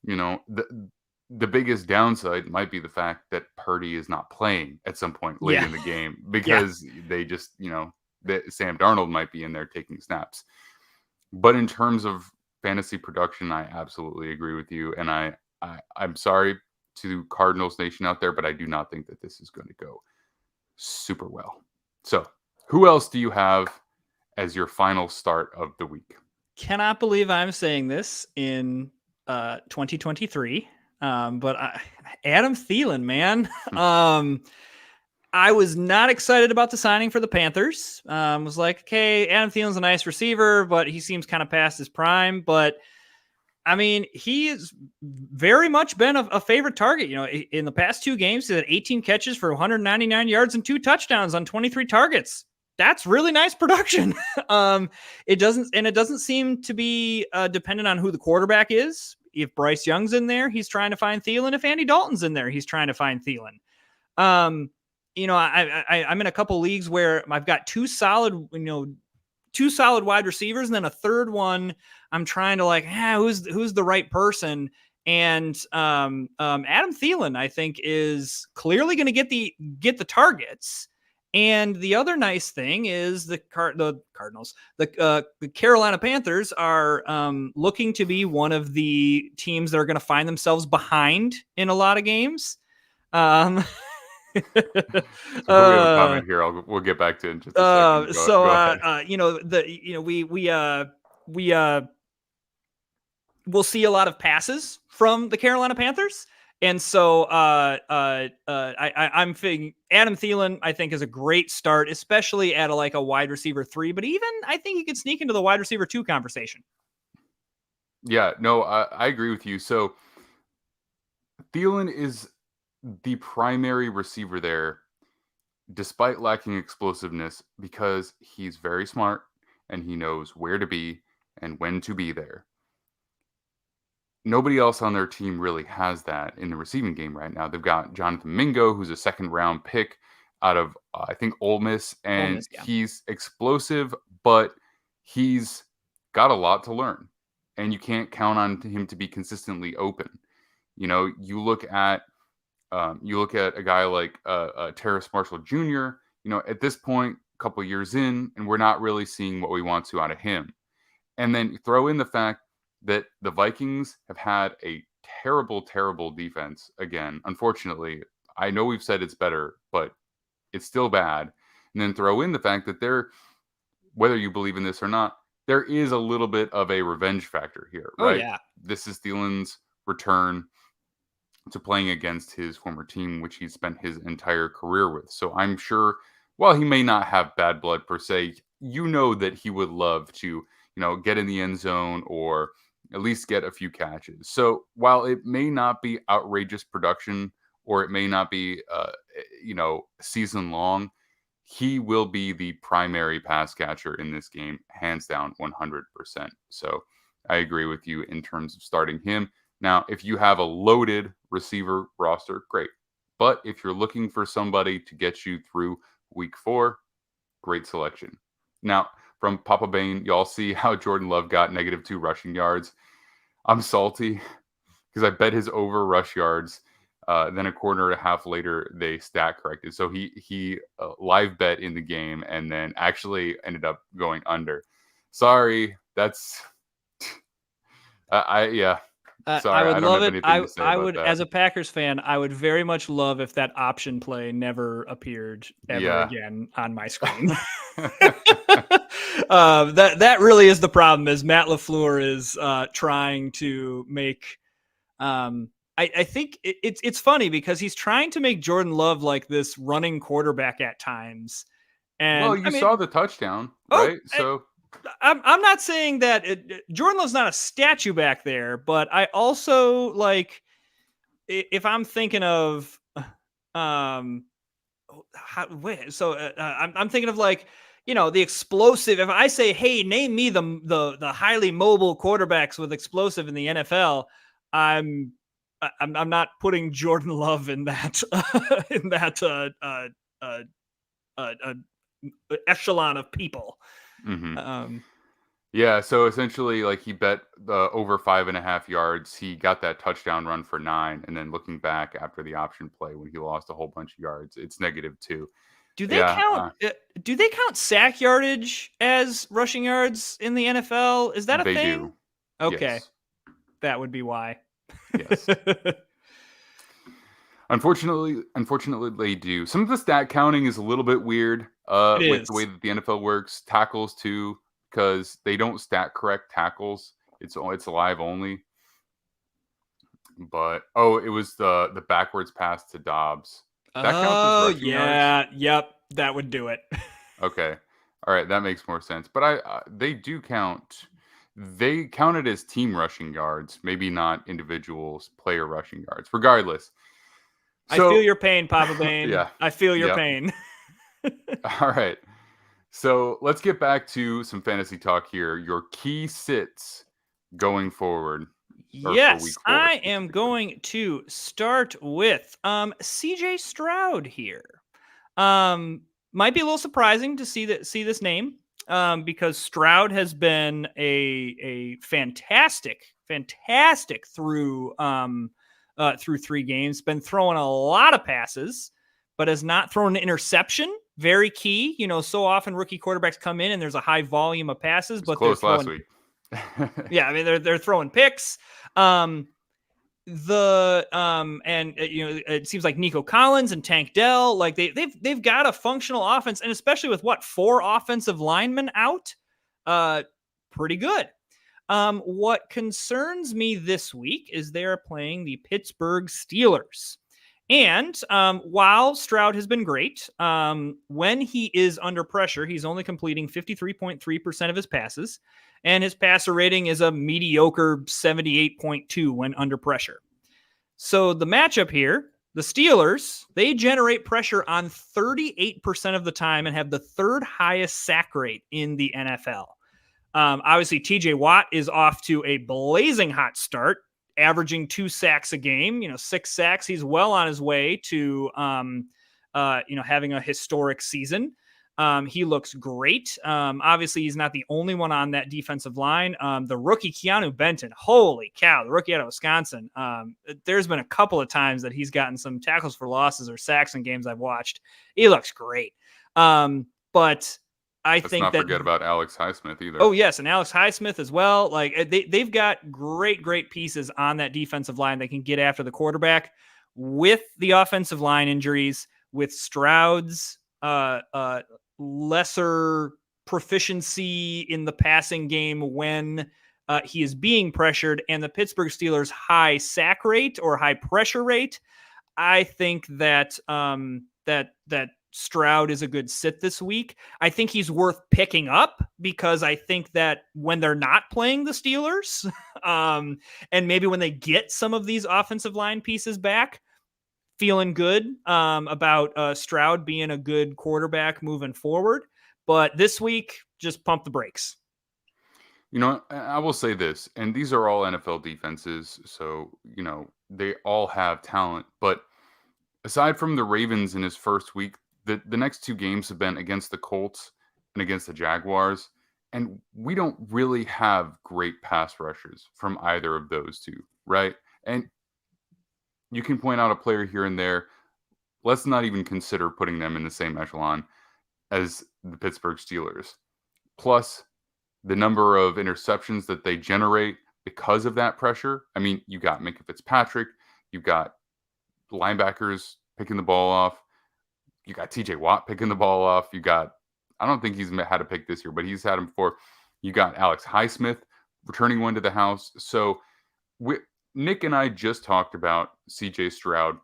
Speaker 2: The biggest downside might be the fact that Purdy is not playing at some point late in the game, because they just, that Sam Darnold might be in there taking snaps. But in terms of fantasy production, I absolutely agree with you. And I'm sorry to Cardinals Nation out there, but I do not think that this is going to go super well. So who else do you have as your final start of the week?
Speaker 3: Cannot believe I'm saying this in 2023. But Adam Thielen, man. I was not excited about the signing for the Panthers. Was like, okay, Adam Thielen's a nice receiver, but he seems kind of past his prime. But I mean, he has very much been a favorite target. In the past 2 games, he had 18 catches for 199 yards and 2 touchdowns on 23 targets. That's really nice production. It doesn't seem to be dependent on who the quarterback is. If Bryce Young's in there, he's trying to find Thielen. If Andy Dalton's in there, he's trying to find Thielen. I'm in a couple leagues where I've got 2 solid wide receivers, and then a third one I'm trying to who's the right person. And Adam Thielen, I think, is clearly going to get the targets. And the other nice thing is the Cardinals, the Carolina Panthers are looking to be one of the teams that are going to find themselves behind in a lot of games.
Speaker 2: So we have a comment here. We'll get back to it in just a second. Go ahead.
Speaker 3: We'll see a lot of passes from the Carolina Panthers. And so I'm thinking Adam Thielen, I think, is a great start, especially at a wide receiver 3. But even I think he could sneak into the wide receiver 2 conversation.
Speaker 2: Yeah, no, I agree with you. So Thielen is the primary receiver there despite lacking explosiveness, because he's very smart and he knows where to be and when to be there. Nobody else on their team really has that in the receiving game right now. They've got Jonathan Mingo, who's a second round pick out of, I think, Ole Miss,
Speaker 3: Ole
Speaker 2: and
Speaker 3: Miss, yeah.
Speaker 2: he's explosive, but he's got a lot to learn, and you can't count on him to be consistently open. You know, you look at a guy like Terrace Marshall Jr. You know, at this point, a couple years in, and we're not really seeing what we want to out of him. And then throw in the fact that the Vikings have had a terrible, terrible defense again. Unfortunately, I know we've said it's better, but it's still bad. And then throw in the fact that whether you believe in this or not, there is a little bit of a revenge factor here,
Speaker 3: Oh,
Speaker 2: right?
Speaker 3: yeah.
Speaker 2: This is Thielen's return to playing against his former team, which he spent his entire career with. So I'm sure, while he may not have bad blood per se, you know that he would love to, get in the end zone or at least get a few catches. So while it may not be outrageous production or it may not be, season long, he will be the primary pass catcher in this game, hands down, 100%. So I agree with you in terms of starting him. Now, if you have a loaded receiver roster, great. But if you're looking for somebody to get you through week 4, great selection. Now, from Papa Bain, y'all see how Jordan Love got -2 rushing yards. I'm salty because I bet his over rush yards. Then a quarter and a half later, they stat corrected. So he live bet in the game and then actually ended up going under. Sorry, that's yeah. Sorry,
Speaker 3: I would
Speaker 2: don't
Speaker 3: love
Speaker 2: have
Speaker 3: it.
Speaker 2: anything to say
Speaker 3: I
Speaker 2: about
Speaker 3: would,
Speaker 2: that.
Speaker 3: as a Packers fan, I would very much love if that option play never appeared ever again on my screen. That really is the problem. Is Matt LaFleur is trying to make. I think it's funny because he's trying to make Jordan Love like this running quarterback at times. And
Speaker 2: Well, you saw the touchdown,
Speaker 3: Oh,
Speaker 2: right? So
Speaker 3: I'm not saying that Jordan Love's not a statue back there, but I also like if I'm thinking of I'm thinking of like the explosive. If I say, hey, name me the highly mobile quarterbacks with explosive in the NFL, I'm not putting Jordan Love in that in that echelon of people.
Speaker 2: Yeah, so essentially, like, he bet the over 5.5 yards. He got that touchdown run for 9, and then looking back after the option play when he lost a whole bunch of yards, it's -2.
Speaker 3: Do they
Speaker 2: Yeah,
Speaker 3: count? Do they count sack yardage as rushing yards in the NFL? Is that a
Speaker 2: they
Speaker 3: thing?
Speaker 2: do.
Speaker 3: Okay,
Speaker 2: Yes.
Speaker 3: that would be why.
Speaker 2: Yes. Unfortunately, they do. Some of the stat counting is a little bit weird
Speaker 3: It
Speaker 2: with
Speaker 3: is.
Speaker 2: the way that the NFL works. Tackles too, because they don't stat correct tackles. It's live only. But it was the backwards pass to Dobbs. That counts as rushing yards?
Speaker 3: Yep, that would do it.
Speaker 2: Okay. All right, that makes more sense. But they do count. They count it as team rushing yards, maybe not individuals player rushing yards. Regardless.
Speaker 3: I feel your pain, Papa Bain.
Speaker 2: Yeah.
Speaker 3: I feel your
Speaker 2: Yep.
Speaker 3: pain.
Speaker 2: All right. So let's get back to some fantasy talk here. Your key sits going forward.
Speaker 3: Yes, I am going to start with CJ Stroud here. Might be a little surprising to see this name because Stroud has been a fantastic through 3 games. Been throwing a lot of passes, but has not thrown an interception. Very key. So often rookie quarterbacks come in and there's a high volume of passes, but
Speaker 2: close
Speaker 3: they're
Speaker 2: last week.
Speaker 3: Yeah, I mean they're throwing picks. And it seems like Nico Collins and Tank Dell, like they've got a functional offense, and especially with 4 offensive linemen out, pretty good. What concerns me this week is they are playing the Pittsburgh Steelers. And while Stroud has been great, when he is under pressure, he's only completing 53.3% of his passes, and his passer rating is a mediocre 78.2 when under pressure. So the matchup here The Steelers, they generate pressure on 38% of the time and have the third highest sack rate in the NFL. Obviously, TJ Watt is off to a blazing hot start, averaging 2 sacks a game, 6 sacks. He's well on his way to, having a historic season. He looks great. Obviously, he's not the only one on that defensive line. The rookie Keanu Benton, holy cow, the rookie out of Wisconsin. There's been a couple of times that he's gotten some tackles for losses or sacks in games I've watched. He looks great. But
Speaker 2: Let's not forget about Alex Highsmith either.
Speaker 3: Oh, yes, and Alex Highsmith as well. Like they've got great pieces on that defensive line that can get after the quarterback. With the offensive line injuries, with Stroud's lesser proficiency in the passing game when he is being pressured, and the Pittsburgh Steelers' high sack rate or high pressure rate, I think that that Stroud is a good sit this week. I think he's worth picking up because I think that when they're not playing the Steelers, and maybe when they get some of these offensive line pieces back, feeling good about Stroud being a good quarterback moving forward. But this week, just pump the brakes.
Speaker 2: I will say this, and these are all NFL defenses, so, they all have talent. But aside from the Ravens in his first week, the next 2 games have been against the Colts and against the Jaguars. And we don't really have great pass rushers from either of those two, right? And you can point out a player here and there. Let's not even consider putting them in the same echelon as the Pittsburgh Steelers. Plus, the number of interceptions that they generate because of that pressure. I mean, you got Minkah Fitzpatrick, you've got linebackers picking the ball off, you got TJ Watt picking the ball off, I don't think he's had a pick this year, but he's had him before. You got Alex Highsmith returning one to the house. So Nick and I just talked about CJ Stroud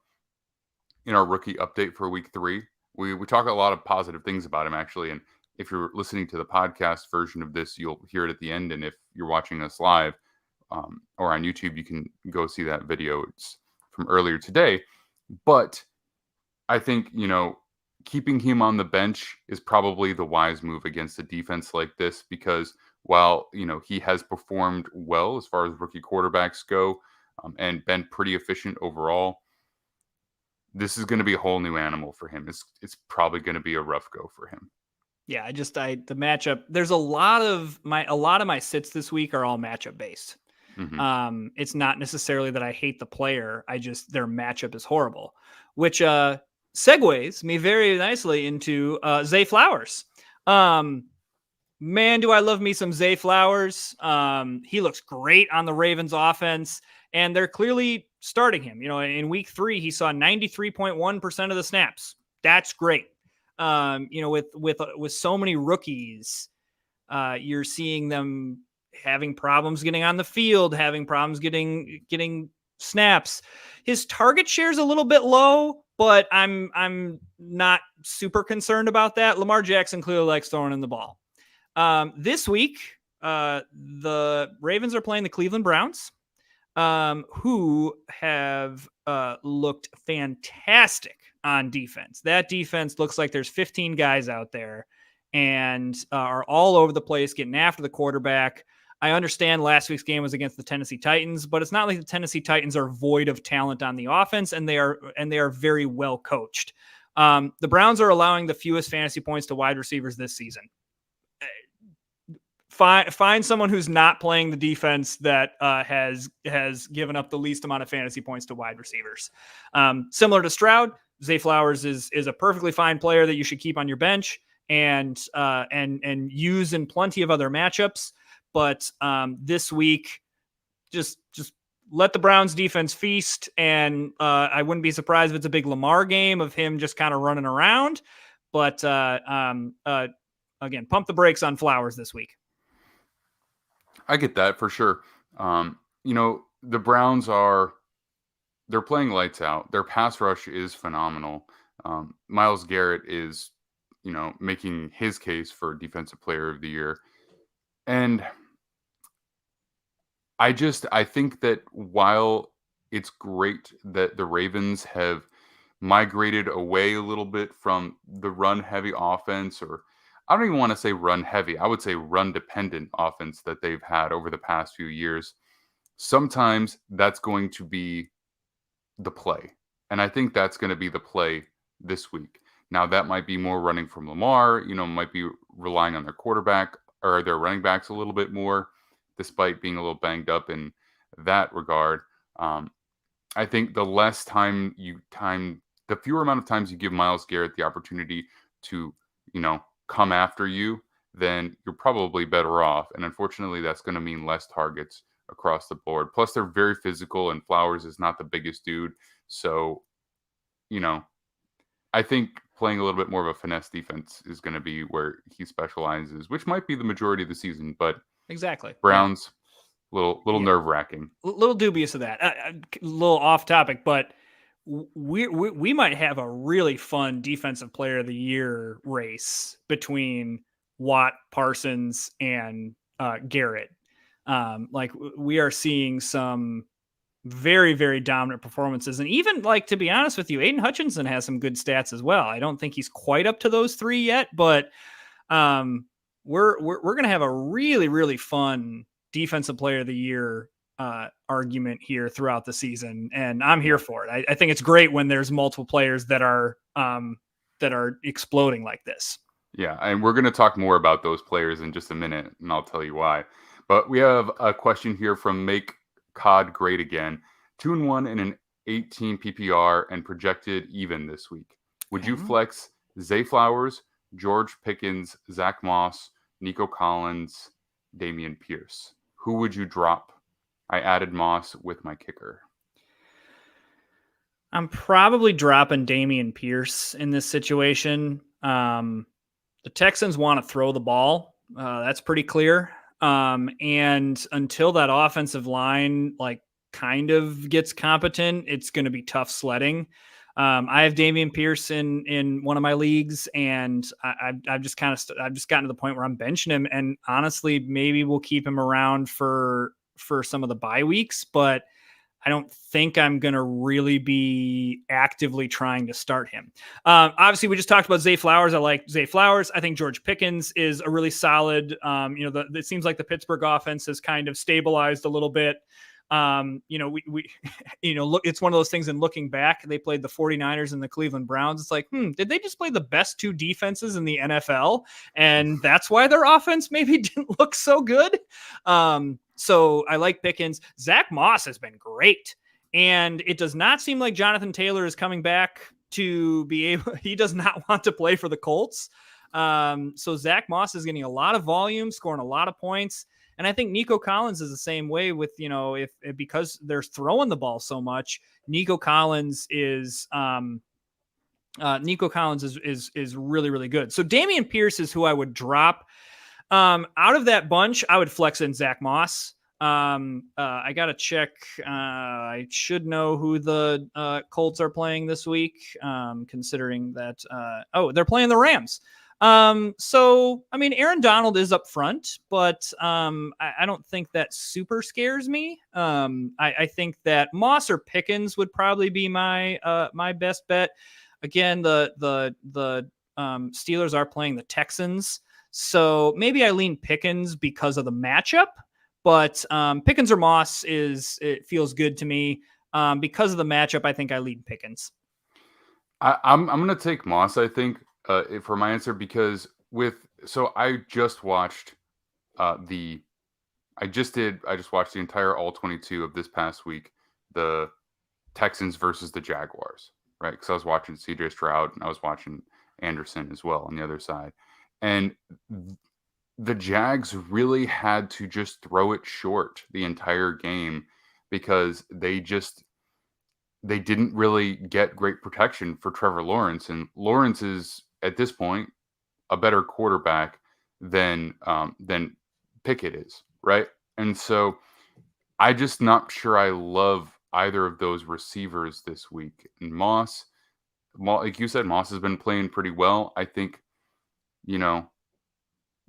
Speaker 2: in our rookie update for week 3. We talk a lot of positive things about him, actually. And if you're listening to the podcast version of this, you'll hear it at the end. And if you're watching us live or on YouTube, you can go see that video. It's from earlier today. But I think, keeping him on the bench is probably the wise move against a defense like this, because while, he has performed well as far as rookie quarterbacks go and been pretty efficient overall, this is going to be a whole new animal for him. It's probably going to be a rough go for him.
Speaker 3: Yeah, the matchup, there's a lot of my sits this week are all matchup based. Mm-hmm. It's not necessarily that I hate the player. Their matchup is horrible, which segues me very nicely into Zay Flowers. Man, do I love me some Zay Flowers. He looks great on the Ravens offense, and they're clearly starting him. In week 3, he saw 93.1% of the snaps. That's great. With so many rookies, you're seeing them having problems getting on the field, having problems getting snaps. His target share is a little bit low, but I'm not super concerned about that. Lamar Jackson clearly likes throwing in the ball. This week, the Ravens are playing the Cleveland Browns, who have looked fantastic on defense. That defense looks like there's 15 guys out there and are all over the place getting after the quarterback. I understand last week's game was against the Tennessee Titans, but it's not like the Tennessee Titans are void of talent on the offense, and they are very well coached. The Browns are allowing the fewest fantasy points to wide receivers this season. Find someone who's not playing the defense that has given up the least amount of fantasy points to wide receivers. Similar to Stroud, Zay Flowers is a perfectly fine player that you should keep on your bench and use in plenty of other matchups. But this week, just let the Browns defense feast. And I wouldn't be surprised if it's a big Lamar game of him just kind of running around. But again, pump the brakes on Flowers this week.
Speaker 2: I get that for sure. The Browns they're playing lights out. Their pass rush is phenomenal. Myles Garrett is, making his case for Defensive Player of the Year. And I think that while it's great that the Ravens have migrated away a little bit from the run heavy offense, or I don't even want to say run heavy. I would say run dependent offense that they've had over the past few years. Sometimes that's going to be the play. And I think that's going to be the play this week. Now, that might be more running from Lamar, might be relying on their quarterback or their running backs a little bit more, despite being a little banged up in that regard. I think the the fewer amount of times you give Myles Garrett the opportunity to, come after you, then you're probably better off. And unfortunately, that's going to mean less targets across the board. Plus, they're very physical, and Flowers is not the biggest dude. So, I think playing a little bit more of a finesse defense is going to be where he specializes, which might be the majority of the season. But
Speaker 3: Exactly.
Speaker 2: Browns, little
Speaker 3: Yeah.
Speaker 2: nerve wracking.
Speaker 3: A little dubious of that. A little off topic, but we might have a really fun defensive player of the year race between Watt, Parsons, and Garrett. We are seeing some very, very dominant performances. And even, to be honest with you, Aiden Hutchinson has some good stats as well. I don't think he's quite up to those three yet, but we're going to have a really, really fun defensive player of the year argument here throughout the season. And I'm here for it. I think it's great when there's multiple players that are exploding like this.
Speaker 2: Yeah, and we're going to talk more about those players in just a minute, and I'll tell you why. But we have a question here from Make COD Great Again. 2-1 in an 18 PPR and projected even this week. Would you flex Zay Flowers, George Pickens, Zach Moss, Nico Collins, Damian Pierce? Who would you drop? I added Moss with my kicker.
Speaker 3: I'm probably dropping Damian Pierce in this situation. The Texans want to throw the ball. That's pretty clear. And until that offensive line kind of gets competent, it's going to be tough sledding. I have Damian Pierce in one of my leagues, and I've just gotten to the point where I'm benching him. And honestly, maybe we'll keep him around for some of the bye weeks, but I don't think I'm going to really be actively trying to start him. Obviously, we just talked about Zay Flowers. I like Zay Flowers. I think George Pickens is a really solid, it seems like the Pittsburgh offense has kind of stabilized a little bit. Look, it's one of those things, and looking back, they played the 49ers and the Cleveland Browns. It's like, did they just play the best two defenses in the NFL? And that's why their offense maybe didn't look so good. So I like Pickens. Zach Moss has been great. And it does not seem like Jonathan Taylor is coming back to be able, he does not want to play for the Colts. So Zach Moss is getting a lot of volume, scoring a lot of points. And I think Nico Collins is the same way with, if because they're throwing the ball so much, Nico Collins is really, really good. So Damian Pierce is who I would drop. Out of that bunch, I would flex in Zach Moss. I got to check. I should know who the Colts are playing this week, considering that, they're playing the Rams. So, I mean, Aaron Donald is up front, but I don't think that super scares me. I think that Moss or Pickens would probably be my my best bet. Again, the Steelers are playing the Texans, so maybe I lean Pickens because of the matchup. But Pickens or Moss it feels good to me. Because of the matchup, I think I lean Pickens.
Speaker 2: I'm going to take Moss, I think, for my answer, because I just watched I just watched the entire all 22 of this past week, the Texans versus the Jaguars, right? Because I was watching CJ Stroud and I was watching Anderson as well on the other side. And the Jags really had to just throw it short the entire game because they didn't really get great protection for Trevor Lawrence. And Lawrence is, at this point, a better quarterback than Pickett is, right? And so I just not sure I love either of those receivers this week. And Moss, like you said, Moss has been playing pretty well. I think,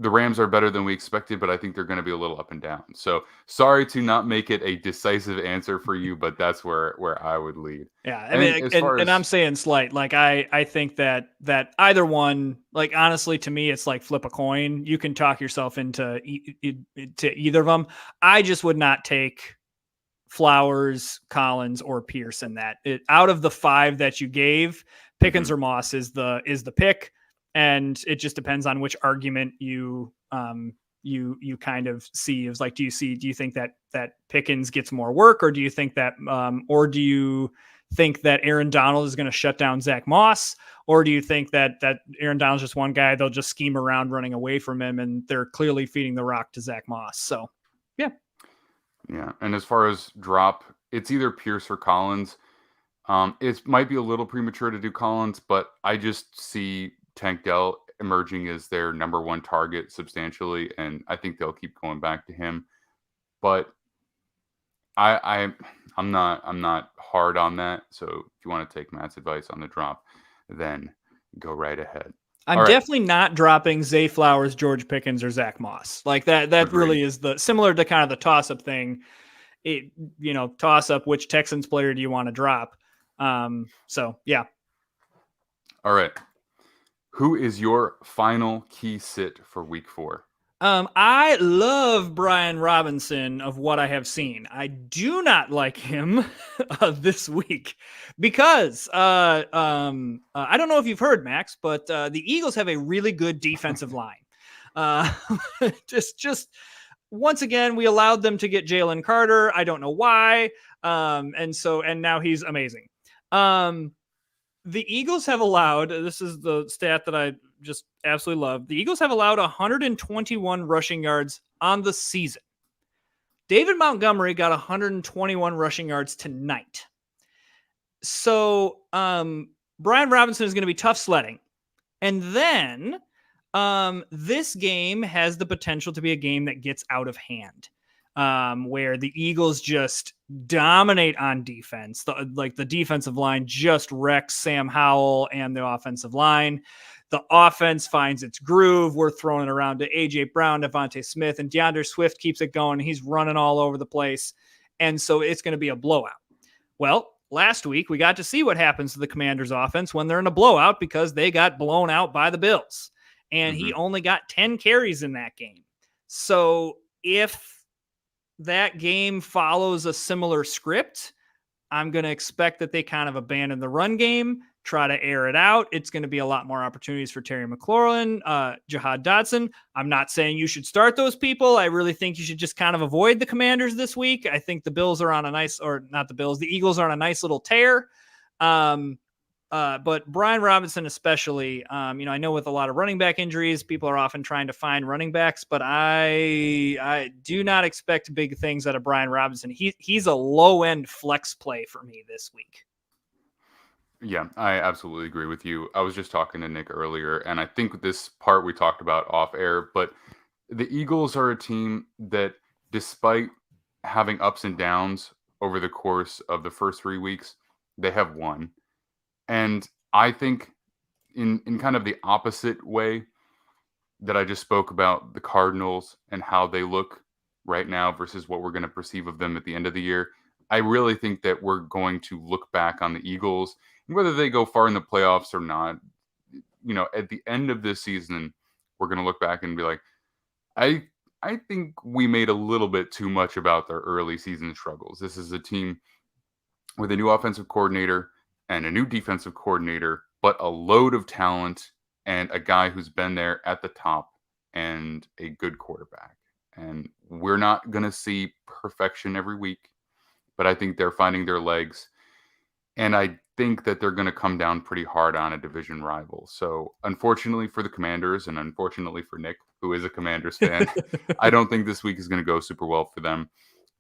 Speaker 2: the Rams are better than we expected, but I think they're going to be a little up and down. So sorry to not make it a decisive answer for you, but that's where I would lead.
Speaker 3: Yeah, I
Speaker 2: And
Speaker 3: mean,
Speaker 2: as far
Speaker 3: and
Speaker 2: as
Speaker 3: I'm saying slight. Like I think that either one, like honestly, to me, it's like flip a coin. You can talk yourself into to either of them. I just would not take Flowers, Collins, or Pierce in that. Out of the 5 that you gave, Pickens or Moss is the pick, and it just depends on which argument you kind of see. Is like, do you think that Pickens gets more work, or do you think that Aaron Donald is going to shut down Zach Moss, or do you think that Aaron Donald's just one guy, they'll just scheme around running away from him, and they're clearly feeding the rock to Zach Moss? So, yeah.
Speaker 2: Yeah, and as far as drop, it's either Pierce or Collins. It might be a little premature to do Collins, but I just see Tank Dell emerging as their number 1 target substantially, and I think they'll keep going back to him. But I'm not hard on that. So if you want to take Matt's advice on the drop, then go right ahead.
Speaker 3: I'm definitely not dropping Zay Flowers, George Pickens, or Zach Moss. Like that
Speaker 2: Agreed.
Speaker 3: really is the similar to kind of the toss-up thing. Toss up, which Texans player do you want to drop? So yeah.
Speaker 2: All right. Who is your final key sit for week 4?
Speaker 3: I love Brian Robinson of what I have seen. I do not like him this week because I don't know if you've heard, Max, but the Eagles have a really good defensive line. Just once again, we allowed them to get Jalen Carter. I don't know why. And now he's amazing. The Eagles have allowed, this is the stat that I just absolutely love. The Eagles have allowed 121 rushing yards on the season. David Montgomery got 121 rushing yards tonight. So Brian Robinson is going to be tough sledding. And then this game has the potential to be a game that gets out of hand, where the Eagles just dominate on defense. The defensive line just wrecks Sam Howell and the offensive line. The offense finds its groove. We're throwing it around to A.J. Brown, Devontae Smith, and DeAndre Swift keeps it going. He's running all over the place. And so it's going to be a blowout. Well, last week we got to see what happens to the Commanders' offense when they're in a blowout because they got blown out by the Bills. And he only got 10 carries in that game. So if that game follows a similar script, I'm going to expect that they kind of abandon the run game, try to air it out. It's going to be a lot more opportunities for Terry McLaurin, Jahad Dotson. I'm not saying you should start those people. I really think you should just kind of avoid the Commanders this week. I think the Bills are on a nice, or not the Bills, the Eagles are on a nice little tear. But Brian Robinson, especially, I know with a lot of running back injuries, people are often trying to find running backs, but I do not expect big things out of Brian Robinson. He's a low end flex play for me this week.
Speaker 2: Yeah, I absolutely agree with you. I was just talking to Nick earlier, and I think this part we talked about off air, but the Eagles are a team that, despite having ups and downs over the course of the first 3 weeks, they have won. And I think in kind of the opposite way that I just spoke about the Cardinals and how they look right now versus what we're going to perceive of them at the end of the year, I really think that we're going to look back on the Eagles, and whether they go far in the playoffs or not, at the end of this season, we're going to look back and be like, I think we made a little bit too much about their early season struggles. This is a team with a new offensive coordinator and a new defensive coordinator, but a load of talent and a guy who's been there at the top and a good quarterback. And we're not going to see perfection every week, but I think they're finding their legs. And I think that they're going to come down pretty hard on a division rival. So unfortunately for the Commanders, and unfortunately for Nick, who is a Commanders fan, I don't think this week is going to go super well for them.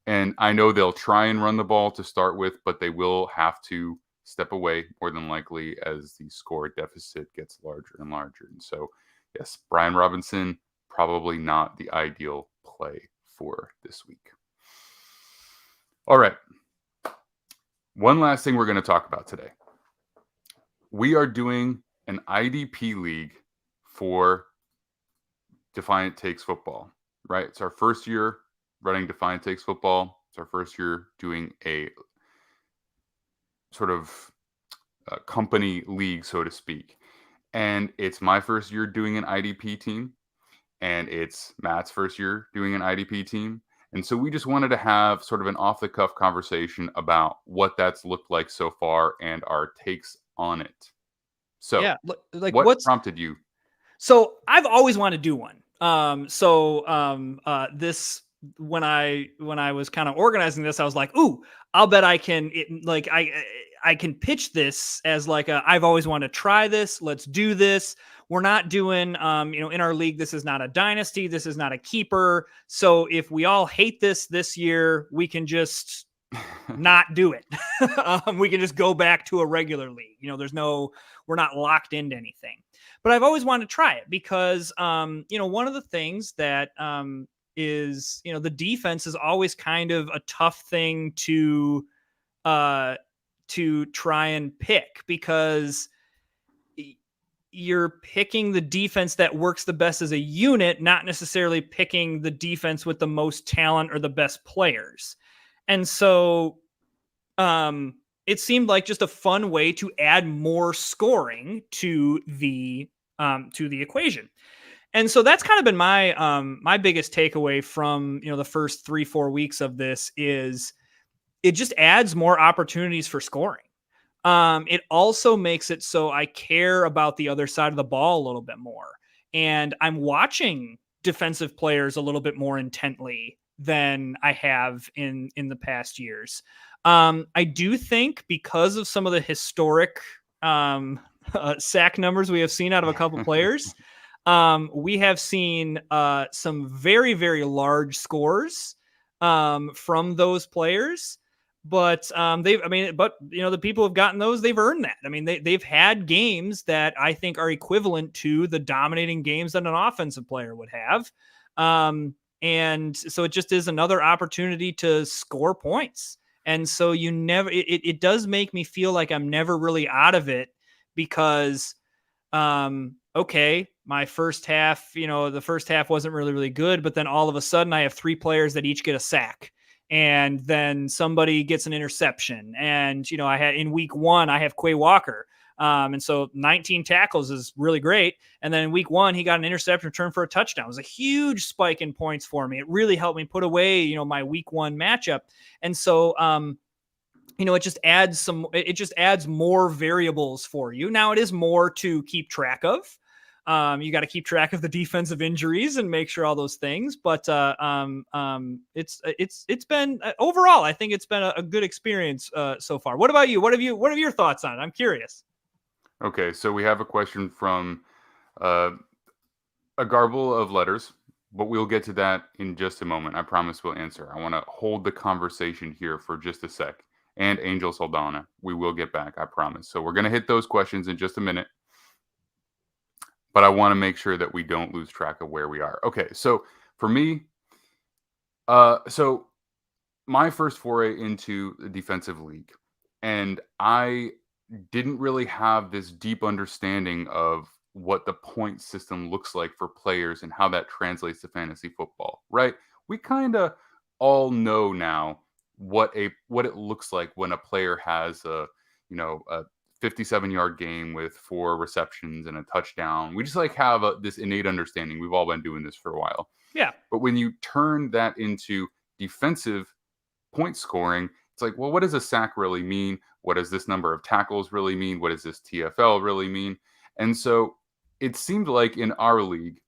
Speaker 2: And I know they'll try and run the ball to start with, but they will have to step away more than likely as the score deficit gets larger and larger. And so, yes, Brian Robinson, probably not the ideal play for this week. All right. One last thing we're going to talk about today. We are doing an IDP league for Defiant Takes Football, right? It's our first year running Defiant Takes Football. It's our first year doing a sort of company league, so to speak. And it's my first year doing an IDP team, and it's Matt's first year doing an IDP team. And so we just wanted to have sort of an off the cuff conversation about what that's looked like so far and our takes on it. So,
Speaker 3: Yeah, like
Speaker 2: what
Speaker 3: what's
Speaker 2: prompted you?
Speaker 3: so I've always wanted to do one. This when I was kind of organizing this, I was like, "Ooh, I'll bet I can." I can pitch this as like I've always wanted to try this. Let's do this. We're not doing, in our league, this is not a dynasty. This is not a keeper. So if we all hate this year, we can just not do it. We can just go back to a regular league. We're not locked into anything. But I've always wanted to try it because, one of the things that is, the defense is always kind of a tough thing to try and pick because you're picking the defense that works the best as a unit, not necessarily picking the defense with the most talent or the best players. And so it seemed like just a fun way to add more scoring to the equation. And so that's kind of been my biggest takeaway from, the first 3-4 weeks of this is it just adds more opportunities for scoring. It also makes it so I care about the other side of the ball a little bit more. And I'm watching defensive players a little bit more intently than I have in the past years. I do think because of some of the historic sack numbers we have seen out of a couple players, we have seen some very, very large scores from those players. But the people who've gotten those, they've earned that. I mean, they've had games that I think are equivalent to the dominating games that an offensive player would have. And so it just is another opportunity to score points. And so it does make me feel like I'm never really out of it because, okay, my first half, the first half wasn't really, really good, but then all of a sudden I have 3 players that each get a sack. And then somebody gets an interception. And, I had in week 1, I have Quay Walker. And so 19 tackles is really great. And then in week 1, he got an interception return for a touchdown. It was a huge spike in points for me. It really helped me put away, my week 1 matchup. And so, it just adds more variables for you. Now it is more to keep track of. You got to keep track of the defensive injuries and make sure all those things. But it's been overall, I think it's been a good experience so far. What about you? What are your thoughts on it? I'm curious.
Speaker 2: Okay, so we have a question from a garble of letters, but we'll get to that in just a moment. I promise we'll answer. I want to hold the conversation here for just a sec. And Angel Saldana, we will get back, I promise. So we're going to hit those questions in just a minute. But I want to make sure that we don't lose track of where we are. Okay, so for me, so my first foray into the defensive league, and I didn't really have this deep understanding of what the point system looks like for players and how that translates to fantasy football, right? We kind of all know now what it looks like when a player has a 57-yard game with 4 receptions and a touchdown. We just have this innate understanding. We've all been doing this for a while.
Speaker 3: Yeah.
Speaker 2: But when you turn that into defensive point scoring, it's like, well, what does a sack really mean? What does this number of tackles really mean? What does this TFL really mean? And so it seemed like in our league,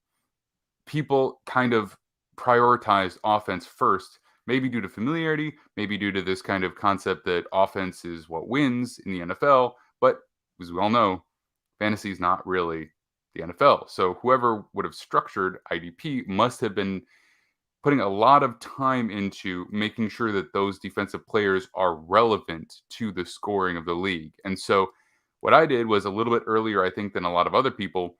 Speaker 2: people kind of prioritized offense first, maybe due to familiarity, maybe due to this kind of concept that offense is what wins in the NFL. But as we all know, fantasy is not really the NFL. So whoever would have structured IDP must have been putting a lot of time into making sure that those defensive players are relevant to the scoring of the league. And so what I did was a little bit earlier, I think, than a lot of other people,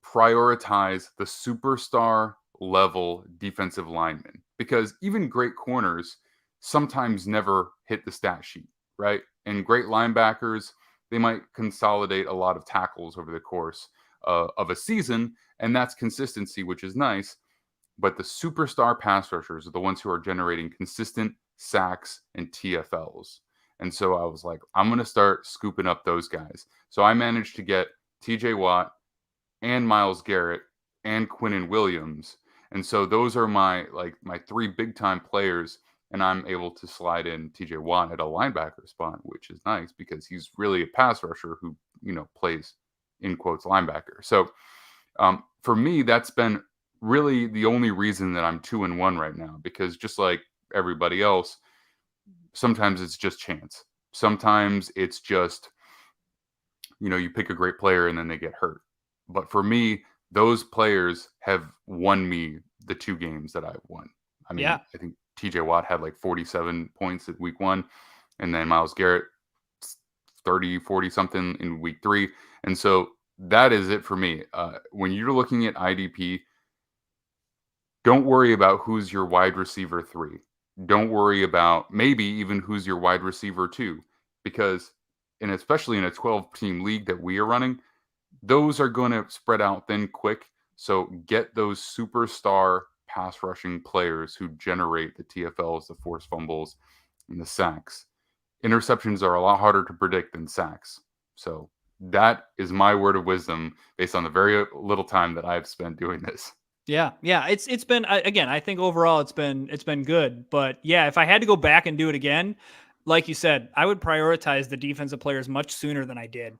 Speaker 2: prioritize the superstar level defensive linemen, because even great corners sometimes never hit the stat sheet, right? And great linebackers, they might consolidate a lot of tackles over the course of a season, and that's consistency, which is nice. But the superstar pass rushers are the ones who are generating consistent sacks and TFLs. And so I was like, I'm going to start scooping up those guys. So I managed to get TJ Watt and Myles Garrett and Quinnen Williams. And so those are my three big time players. And I'm able to slide in TJ Watt at a linebacker spot, which is nice because he's really a pass rusher who, plays in quotes linebacker. So for me, that's been really the only reason that I'm 2-1 right now, because just like everybody else, sometimes it's just chance. Sometimes it's just, you pick a great player and then they get hurt. But for me, those players have won me the 2 games that I've won. I mean,
Speaker 3: Yeah.
Speaker 2: I think TJ Watt had like 47 points at week 1, and then Myles Garrett 30, 40 something in week 3. And so that is it for me. When you're looking at IDP, don't worry about who's your wide receiver 3. Don't worry about maybe even who's your wide receiver 2, because, and especially in a 12-team league that we are running, those are going to spread out thin quick. So get those superstar pass rushing players who generate the TFLs, the forced fumbles, and the sacks. Interceptions are a lot harder to predict than sacks. So that is my word of wisdom based on the very little time that I've spent doing this.
Speaker 3: Yeah. It's been, again, I think overall it's been good, but yeah, if I had to go back and do it again, like you said, I would prioritize the defensive players much sooner than I did.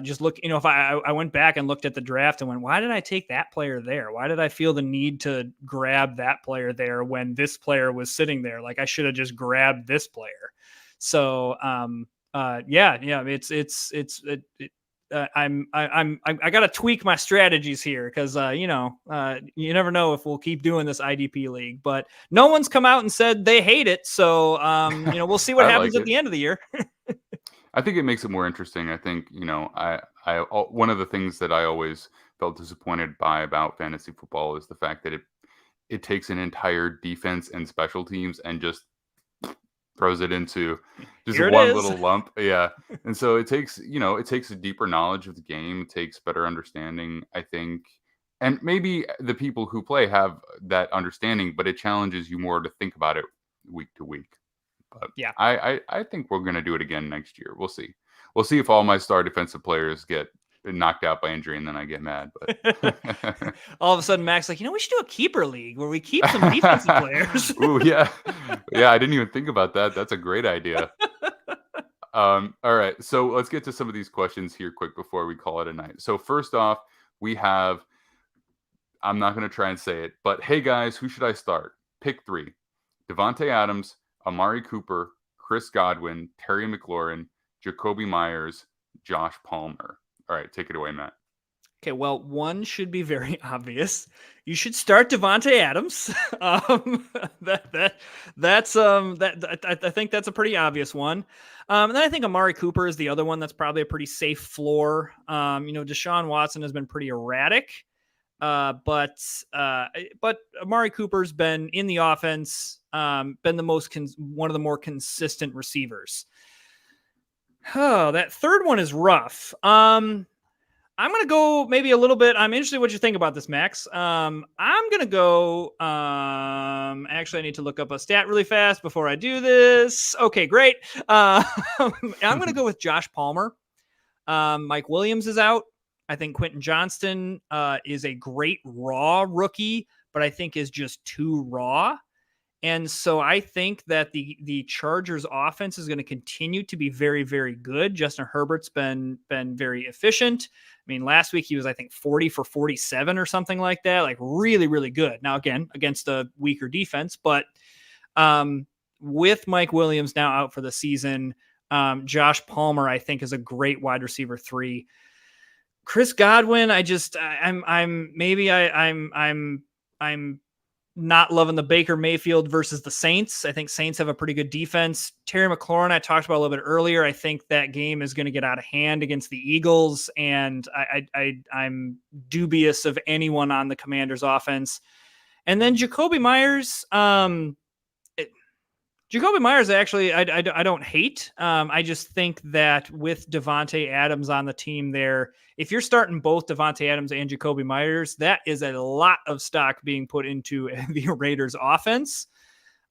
Speaker 3: Just look, if I went back and looked at the draft and went, why did I take that player there? Why did I feel the need to grab that player there when this player was sitting there? Like I should have just grabbed this player. So, I got to tweak my strategies here because, you never know if we'll keep doing this IDP league, but no one's come out and said they hate it. So, we'll see what happens at the end of the year.
Speaker 2: I think it makes it more interesting. I think, one of the things that I always felt disappointed by about fantasy football is the fact that it takes an entire defense and special teams and just throws it into just one little lump. Yeah. And so it takes a deeper knowledge of the game. It takes better understanding, I think. And maybe the people who play have that understanding, but it challenges you more to think about it week to week. But yeah, I think we're going to do it again next year. We'll see. We'll see if all my star defensive players get knocked out by injury and then I get mad. But
Speaker 3: all of a sudden, Mac's like, we should do a keeper league where we keep some defensive players.
Speaker 2: Ooh, yeah. Yeah, I didn't even think about that. That's a great idea. All right. So let's get to some of these questions here quick before we call it a night. So first off, we have, I'm not going to try and say it, but hey guys, who should I start? Pick 3. Devontae Adams, Amari Cooper, Chris Godwin, Terry McLaurin, Jacoby Myers, Josh Palmer. All right, take it away, Matt.
Speaker 3: Okay, well, one should be very obvious. You should start Devontae Adams. I think that's a pretty obvious one. And then I think Amari Cooper is the other one that's probably a pretty safe floor. Deshaun Watson has been pretty erratic. But Amari Cooper's been in the offense, been the one of the more consistent receivers. Oh, that third one is rough. I'm going to go maybe a little bit. I'm interested in what you think about this, Max. I'm going to go. Actually, I need to look up a stat really fast before I do this. Okay, great. I'm going to go with Josh Palmer. Mike Williams is out. I think Quentin Johnston is a great raw rookie, but I think is just too raw. And so I think that the Chargers offense is going to continue to be very, very good. Justin Herbert's been very efficient. I mean, last week he was, I think, 40 for 47 or something like that. Like really, really good. Now, again, against a weaker defense, but with Mike Williams now out for the season, Josh Palmer, I think, is a great wide receiver 3. Chris Godwin, I'm not loving the Baker Mayfield versus the Saints. I think Saints have a pretty good defense. Terry McLaurin, I talked about a little bit earlier. I think that game is going to get out of hand against the Eagles, and I'm dubious of anyone on the Commanders offense. And then Jacoby Myers, Jacoby Myers, actually, I don't hate. I just think that with Devontae Adams on the team there, if you're starting both Devontae Adams and Jacoby Myers, that is a lot of stock being put into the Raiders offense.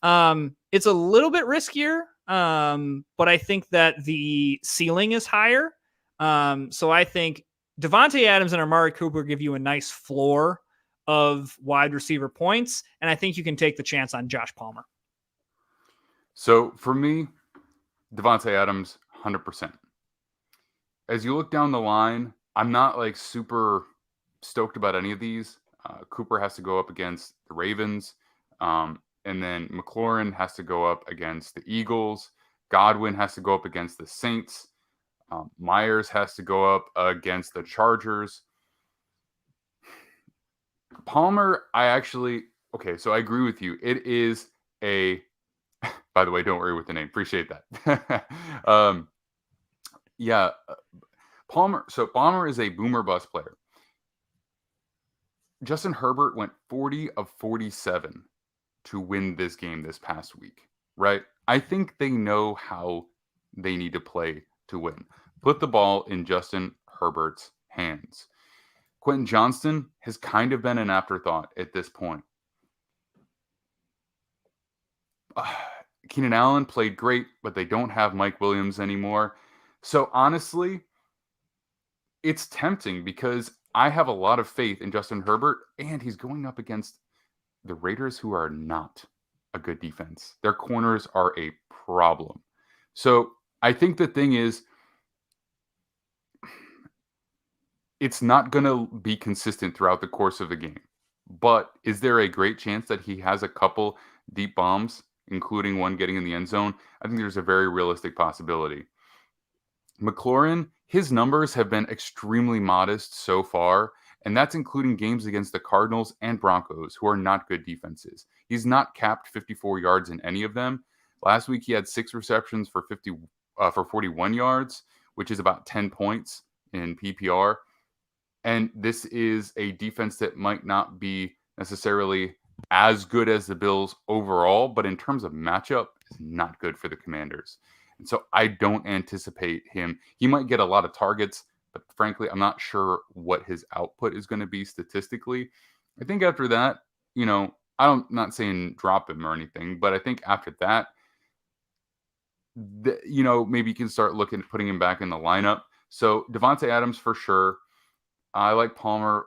Speaker 3: It's a little bit riskier, but I think that the ceiling is higher. So I think Devontae Adams and Amari Cooper give you a nice floor of wide receiver points, and I think you can take the chance on Josh Palmer.
Speaker 2: So for me, Devontae Adams, 100%. As you look down the line, I'm not like super stoked about any of these. Cooper has to go up against the Ravens. And then McLaurin has to go up against the Eagles. Godwin has to go up against the Saints. Myers has to go up against the Chargers. Palmer, so I agree with you. It is by the way, don't worry with the name. Appreciate that. Palmer. So Palmer is a boomer bust player. Justin Herbert went 40 of 47 to win this game this past week, right? I think they know how they need to play to win. Put the ball in Justin Herbert's hands. Quentin Johnston has kind of been an afterthought at this point. Keenan Allen played great, but they don't have Mike Williams anymore. So honestly, it's tempting because I have a lot of faith in Justin Herbert, and he's going up against the Raiders, who are not a good defense. Their corners are a problem. So I think the thing is, it's not going to be consistent throughout the course of the game. But is there a great chance that he has a couple deep bombs, including one getting in the end zone? I think there's a very realistic possibility. McLaurin, his numbers have been extremely modest so far, and that's including games against the Cardinals and Broncos, who are not good defenses. He's not capped 54 yards in any of them. Last week, he had 6 receptions for 41 yards, which is about 10 points in PPR. And this is a defense that might not be necessarily as good as the Bills overall, but in terms of matchup, is not good for the Commanders. And so I don't anticipate him. He might get a lot of targets, but frankly, I'm not sure what his output is going to be statistically. I think after that, I'm not saying drop him or anything, but I think after that, maybe you can start looking at putting him back in the lineup. So Devontae Adams for sure. I like Palmer.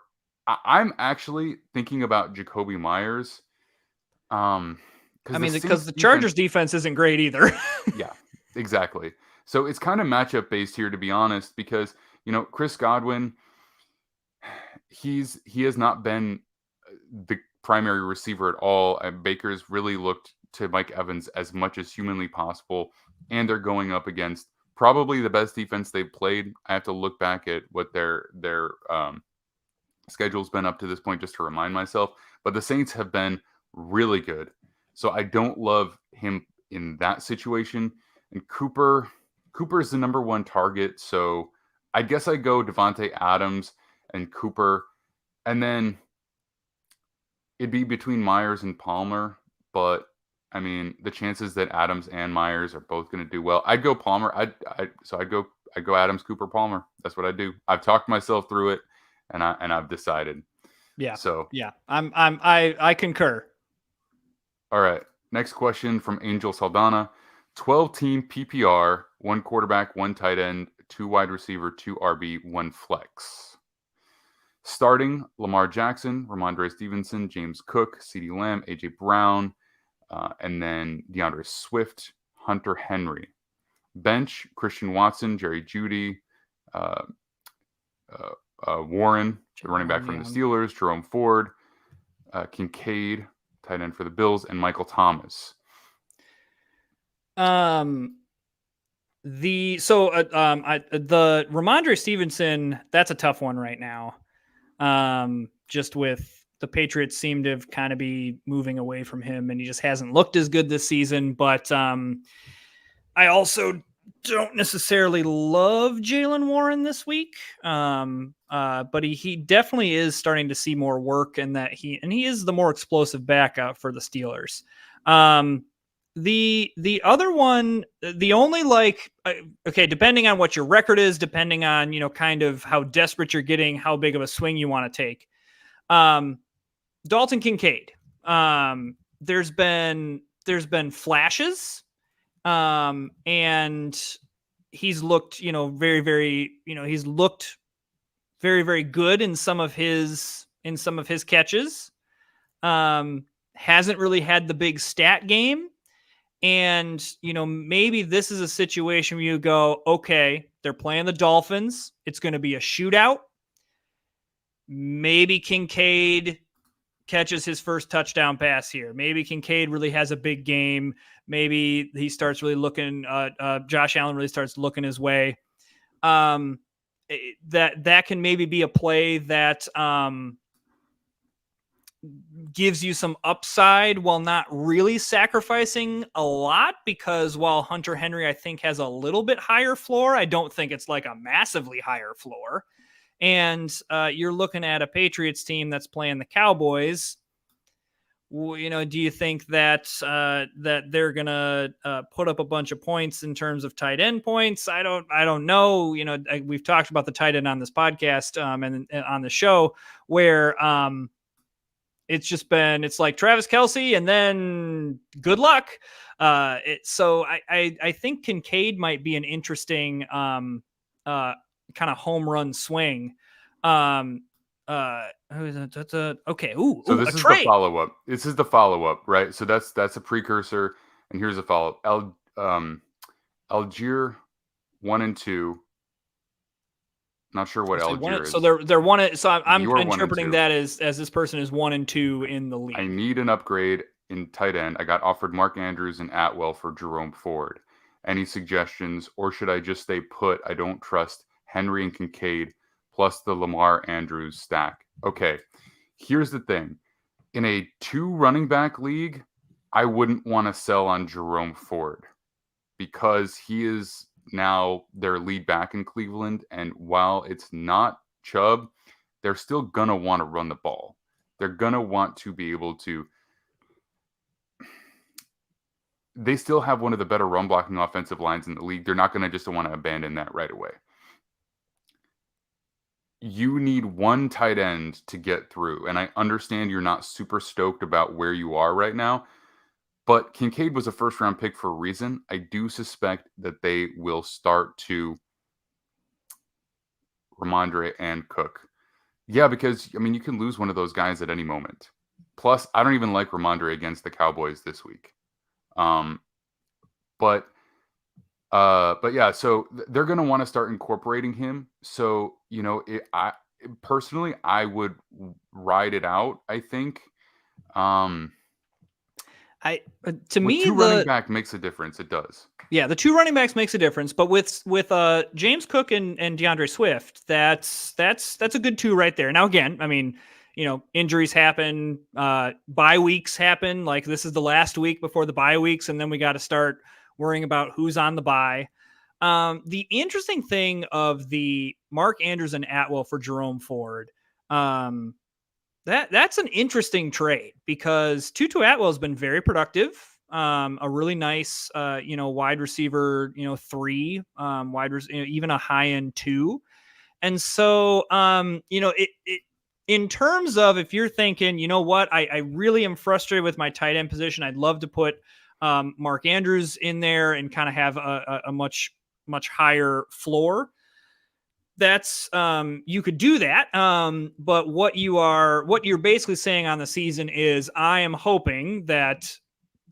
Speaker 2: I'm actually thinking about Jacoby Myers.
Speaker 3: Because the Chargers defense isn't great either.
Speaker 2: Yeah, exactly. So it's kind of matchup based here, to be honest, because, Chris Godwin, he has not been the primary receiver at all. And Baker's really looked to Mike Evans as much as humanly possible. And they're going up against probably the best defense they've played. I have to look back at what their schedule's been up to this point just to remind myself. But the Saints have been really good. So I don't love him in that situation. And Cooper's the number one target. So I guess I go Devontae Adams and Cooper. And then it'd be between Myers and Palmer. But the chances that Adams and Myers are both going to do well, I'd go Palmer. I'd go Adams, Cooper, Palmer. That's what I do. I've talked myself through it, and I've decided.
Speaker 3: Yeah.
Speaker 2: So
Speaker 3: yeah, I concur.
Speaker 2: All right. Next question from Angel Saldana. 12-team PPR, 1 quarterback, 1 tight end, 2 wide receiver, 2 RB, 1 flex. Starting Lamar Jackson, Ramondre Stevenson, James Cook, CeeDee Lamb, AJ Brown. And then DeAndre Swift, Hunter Henry. Bench, Christian Watson, Jerry Jeudy, Warren, the running back from the Steelers, Jerome Ford, Kincaid, tight end for the Bills, and Michael Thomas.
Speaker 3: The Ramondre Stevenson, that's a tough one right now. Just with the Patriots seem to have kind of be moving away from him, and he just hasn't looked as good this season. But I also don't necessarily love Jaylen Warren this week. But he definitely is starting to see more work, and he is the more explosive backup for the Steelers. The other one, the only okay, depending on what your record is, depending on kind of how desperate you're getting, how big of a swing you want to take. Dalton Kincaid. There's been flashes, and he's looked very very he's looked very very good in some of his catches. Hasn't really had the big stat game. And, maybe this is a situation where you go, okay, they're playing the Dolphins. It's going to be a shootout. Maybe Kincaid catches his first touchdown pass here. Maybe Kincaid really has a big game. Maybe he starts really looking, Josh Allen really starts looking his way. That can maybe be a play that, gives you some upside while not really sacrificing a lot, because while Hunter Henry, I think, has a little bit higher floor, I don't think it's like a massively higher floor. And you're looking at a Patriots team that's playing the Cowboys. Do you think that that they're gonna put up a bunch of points in terms of tight end points? I don't know. We've talked about the tight end on this podcast and on the show where it's like Travis Kelce and then good luck. So I think Kincaid might be an interesting kind of home run swing. Okay. Ooh,
Speaker 2: so this is
Speaker 3: trade.
Speaker 2: the follow-up. This is the follow-up, right? So that's a precursor, and here's a follow-up. Algier 1 and 2. Not sure what Algier is.
Speaker 3: So they're one. So I'm interpreting that as this person is 1 and 2 in the league.
Speaker 2: I need an upgrade in tight end. I got offered Mark Andrews and Atwell for Jerome Ford. Any suggestions, or should I just stay put? I don't trust Henry and Kincaid plus the Lamar Andrews stack. Okay, here's the thing. In a 2 running back league, I wouldn't want to sell on Jerome Ford because he is now their lead back in Cleveland. And while it's not Chubb, they're still going to want to run the ball. They're going to want to be able to. They still have one of the better run blocking offensive lines in the league. They're not going to just want to abandon that right away. You need one tight end to get through. And I understand you're not super stoked about where you are right now. But Kincaid was a first-round pick for a reason. I do suspect that they will start to Ramondre and Cook. Yeah, because, you can lose one of those guys at any moment. Plus, I don't even like Ramondre against the Cowboys this week. But yeah, so they're going to want to start incorporating him. So, I personally would ride it out, I think.
Speaker 3: The
Speaker 2: running back makes a difference. It does.
Speaker 3: Yeah, the 2 running backs makes a difference, but with James Cook and DeAndre Swift, that's a good 2 right there. Now again, injuries happen, bye weeks happen. Like this is the last week before the bye weeks, and then we got to start worrying about who's on the bye. The interesting thing of the Mark Andrews and Atwell for Jerome Ford, that's an interesting trade because Tutu Atwell has been very productive. A really nice, wide receiver, 3, even a high end 2. And so, in terms of if you're thinking, I really am frustrated with my tight end position. I'd love to put Mark Andrews in there and kind of have a much, much higher floor. That's you could do that. But what you're basically saying on the season is I am hoping that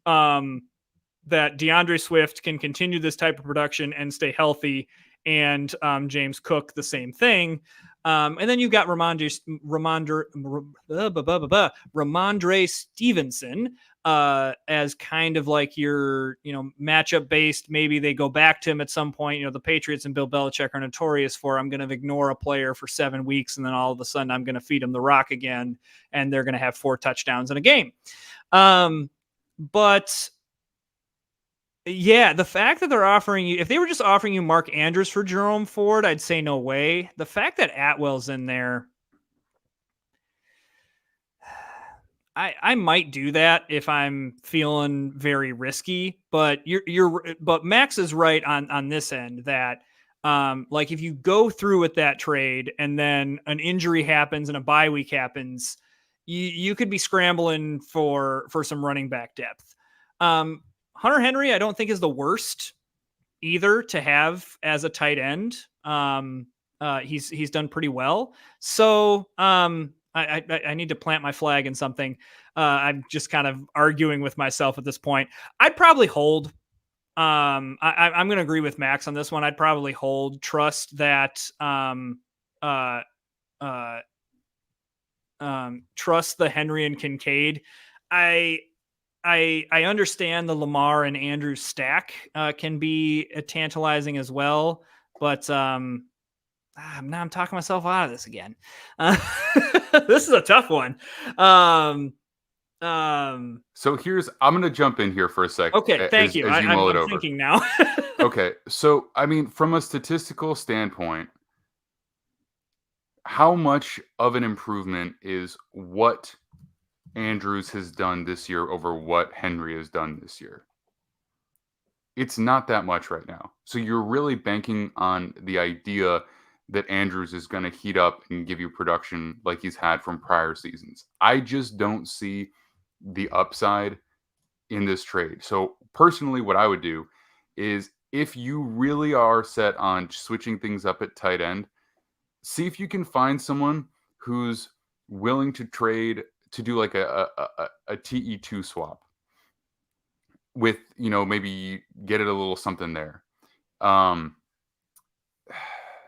Speaker 3: that DeAndre Swift can continue this type of production and stay healthy, and James Cook the same thing. And then you've got Ramondre Stevenson as kind of like your, matchup based. Maybe they go back to him at some point. The Patriots and Bill Belichick are notorious for, I'm going to ignore a player for 7 weeks, and then all of a sudden I'm going to feed him the rock again, and they're going to have 4 touchdowns in a game. But yeah, the fact that they're offering you, if they were just offering you Mark Andrews for Jerome Ford, I'd say no way. The fact that Atwell's in there, I might do that if I'm feeling very risky, but but Max is right on this end that like if you go through with that trade and then an injury happens and a bye week happens, you could be scrambling for some running back depth. Hunter Henry, I don't think is the worst either to have as a tight end. He's done pretty well. So I need to plant my flag in something. I'm just kind of arguing with myself at this point. I'd probably hold. I'm going to agree with Max on this one. I'd probably hold. Trust that. Uh, uh, trust the Henry and Kincaid. I understand the Lamar and Andrews stack can be tantalizing as well, but now I'm talking myself out of this again. This is a tough one.
Speaker 2: So I'm going to jump in here for a second.
Speaker 3: Okay, thank you.
Speaker 2: As you mull it over.
Speaker 3: Thinking now.
Speaker 2: Okay, so I mean, from a statistical standpoint, how much of an improvement is what Andrews has done this year over what Henry has done this year? It's not that much right now. So you're really banking on the idea that Andrews is going to heat up and give you production like he's had from prior seasons. I just don't see the upside in this trade. So personally, what I would do is if you really are set on switching things up at tight end, see if you can find someone who's willing to trade to do like a TE2 swap with, maybe get it a little something there.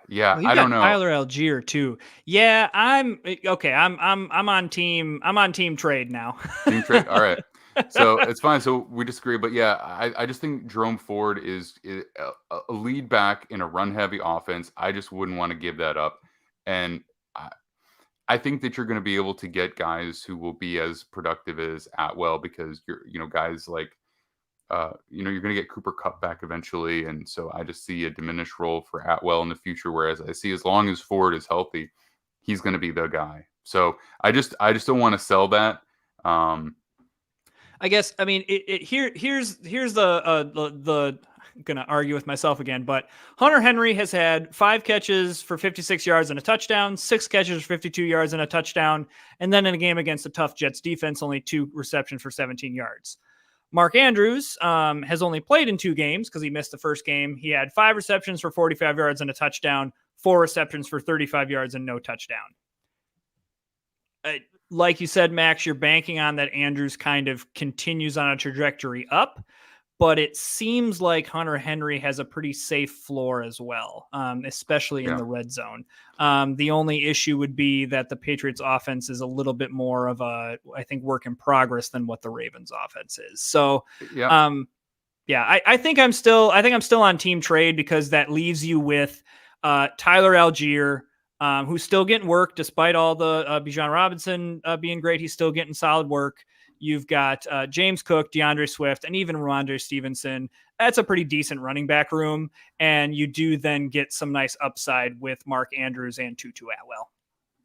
Speaker 2: Yeah,
Speaker 3: well,
Speaker 2: I don't know.
Speaker 3: Tyler Algier too. Yeah, I'm okay. I'm on team trade now.
Speaker 2: Team trade. All right. So it's fine. So we disagree, but yeah, I just think Jerome Ford is a lead back in a run heavy offense. I just wouldn't want to give that up. And I think that you're going to be able to get guys who will be as productive as Atwell because guys like, you're going to get Cooper Kupp back eventually. And so I just see a diminished role for Atwell in the future. Whereas I see as long as Ford is healthy, he's going to be the guy. So I just don't want to sell that.
Speaker 3: I guess, I mean, here's the I'm going to argue with myself again, but Hunter Henry has had 5 catches for 56 yards and a touchdown, 6 catches for 52 yards and a touchdown. And then in a game against a tough Jets defense, only 2 receptions for 17 yards. Mark Andrews has only played in 2 games because he missed the first game. He had 5 receptions for 45 yards and a touchdown, 4 receptions for 35 yards and no touchdown. Like you said, Max, you're banking on that Andrews kind of continues on a trajectory up, but it seems like Hunter Henry has a pretty safe floor as well, especially in the red zone. The only issue would be that the Patriots offense is a little bit more of a, I think, work in progress than what the Ravens offense is. So, I think I'm still on team trade because that leaves you with Tyler Algier, who's still getting work despite all the Bijan Robinson being great. He's still getting solid work. You've got James Cook, DeAndre Swift, and even Ramondre Stevenson. That's a pretty decent running back room. And you do then get some nice upside with Mark Andrews and Tutu Atwell.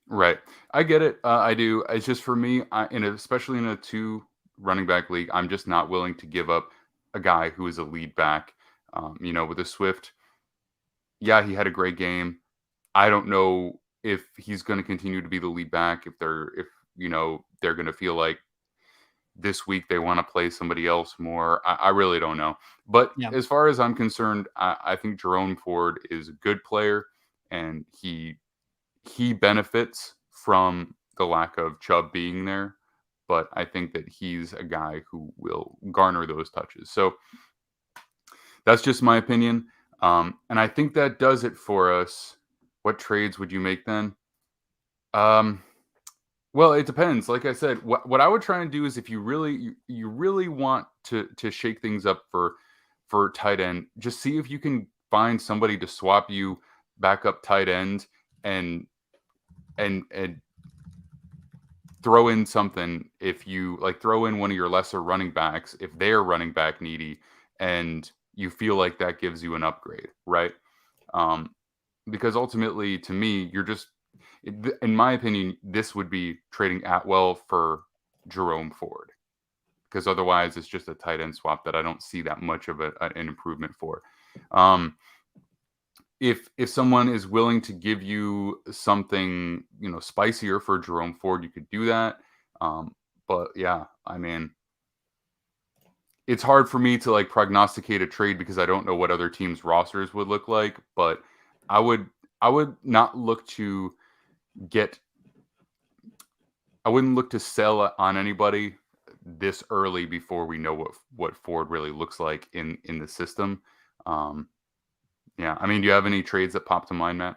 Speaker 2: Right. I get it. I do. It's just for me, especially in a 2 running back league, I'm just not willing to give up a guy who is a lead back. With a Swift, yeah, he had a great game. I don't know if he's going to continue to be the lead back, if they're going to feel like this week they want to play somebody else more. I really don't know. But as far as I'm concerned, I think Jerome Ford is a good player, and he benefits from the lack of Chubb being there. But I think that he's a guy who will garner those touches. So that's just my opinion. And I think that does it for us. What trades would you make then? Well, it depends. Like I said, what I would try and do is if you really want to shake things up for tight end, just see if you can find somebody to swap you back up tight end and throw in something. If you throw in one of your lesser running backs, if they're running back needy, and you feel like that gives you an upgrade, right? Because ultimately, to me, in my opinion, this would be trading Atwell for Jerome Ford, because otherwise it's just a tight end swap that I don't see that much of an improvement for. If someone is willing to give you something, spicier for Jerome Ford, you could do that. But yeah, I mean, it's hard for me to like prognosticate a trade because I don't know what other teams' rosters would look like. But I would not look to get. I wouldn't look to sell on anybody this early before we know what Ford really looks like in the system. Yeah, I mean, do you have any trades that pop to mind, Matt?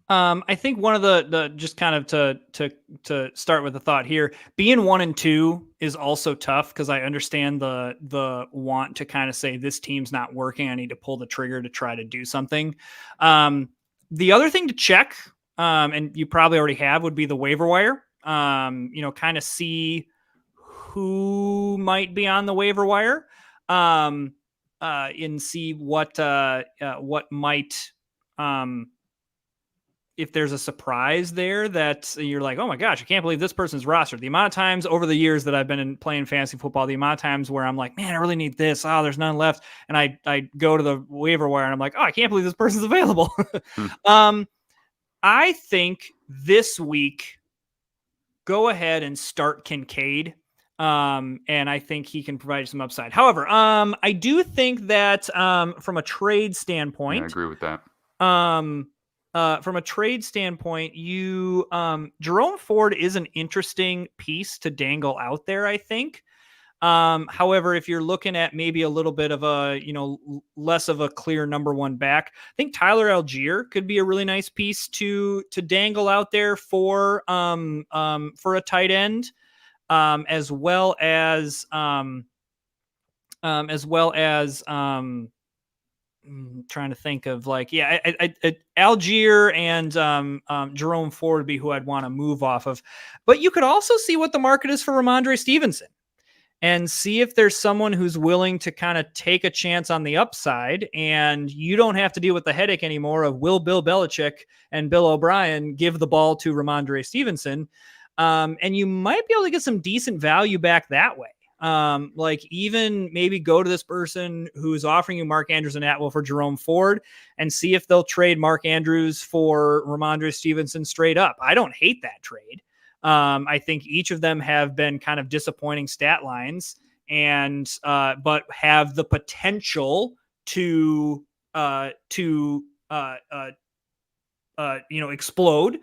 Speaker 3: I think one of the just kind of to start with the thought here, being 1-2 is also tough because I understand the want to kind of say this team's not working. I need to pull the trigger to try to do something. The other thing to check, and you probably already have, would be the waiver wire. Kind of see who might be on the waiver wire, and see what might. If there's a surprise there that you're like, oh my gosh, I can't believe this person's rostered. The amount of times over the years that I've been playing fantasy football, the amount of times where I'm like, man, I really need this. Oh, there's none left. And I go to the waiver wire and I'm like, oh, I can't believe this person's available. I think this week, go ahead and start Kincaid. And I think he can provide some upside. However, I do think that from a trade standpoint,
Speaker 2: I agree with that.
Speaker 3: From a trade standpoint, Jerome Ford is an interesting piece to dangle out there, I think. However, if you're looking at maybe a little bit of a, less of a clear number one back, I think Tyler Algier could be a really nice piece to dangle out there for a tight end, as well as trying to think of Algier and Jerome Ford would be who I'd want to move off of. But you could also see what the market is for Ramondre Stevenson and see if there's someone who's willing to kind of take a chance on the upside, and you don't have to deal with the headache anymore of will Bill Belichick and Bill O'Brien give the ball to Ramondre Stevenson. And you might be able to get some decent value back that way. Even maybe go to this person who's offering you Mark Andrews and Atwell for Jerome Ford and see if they'll trade Mark Andrews for Ramondre Stevenson straight up. I don't hate that trade. I think each of them have been kind of disappointing stat lines and, but have the potential to explode.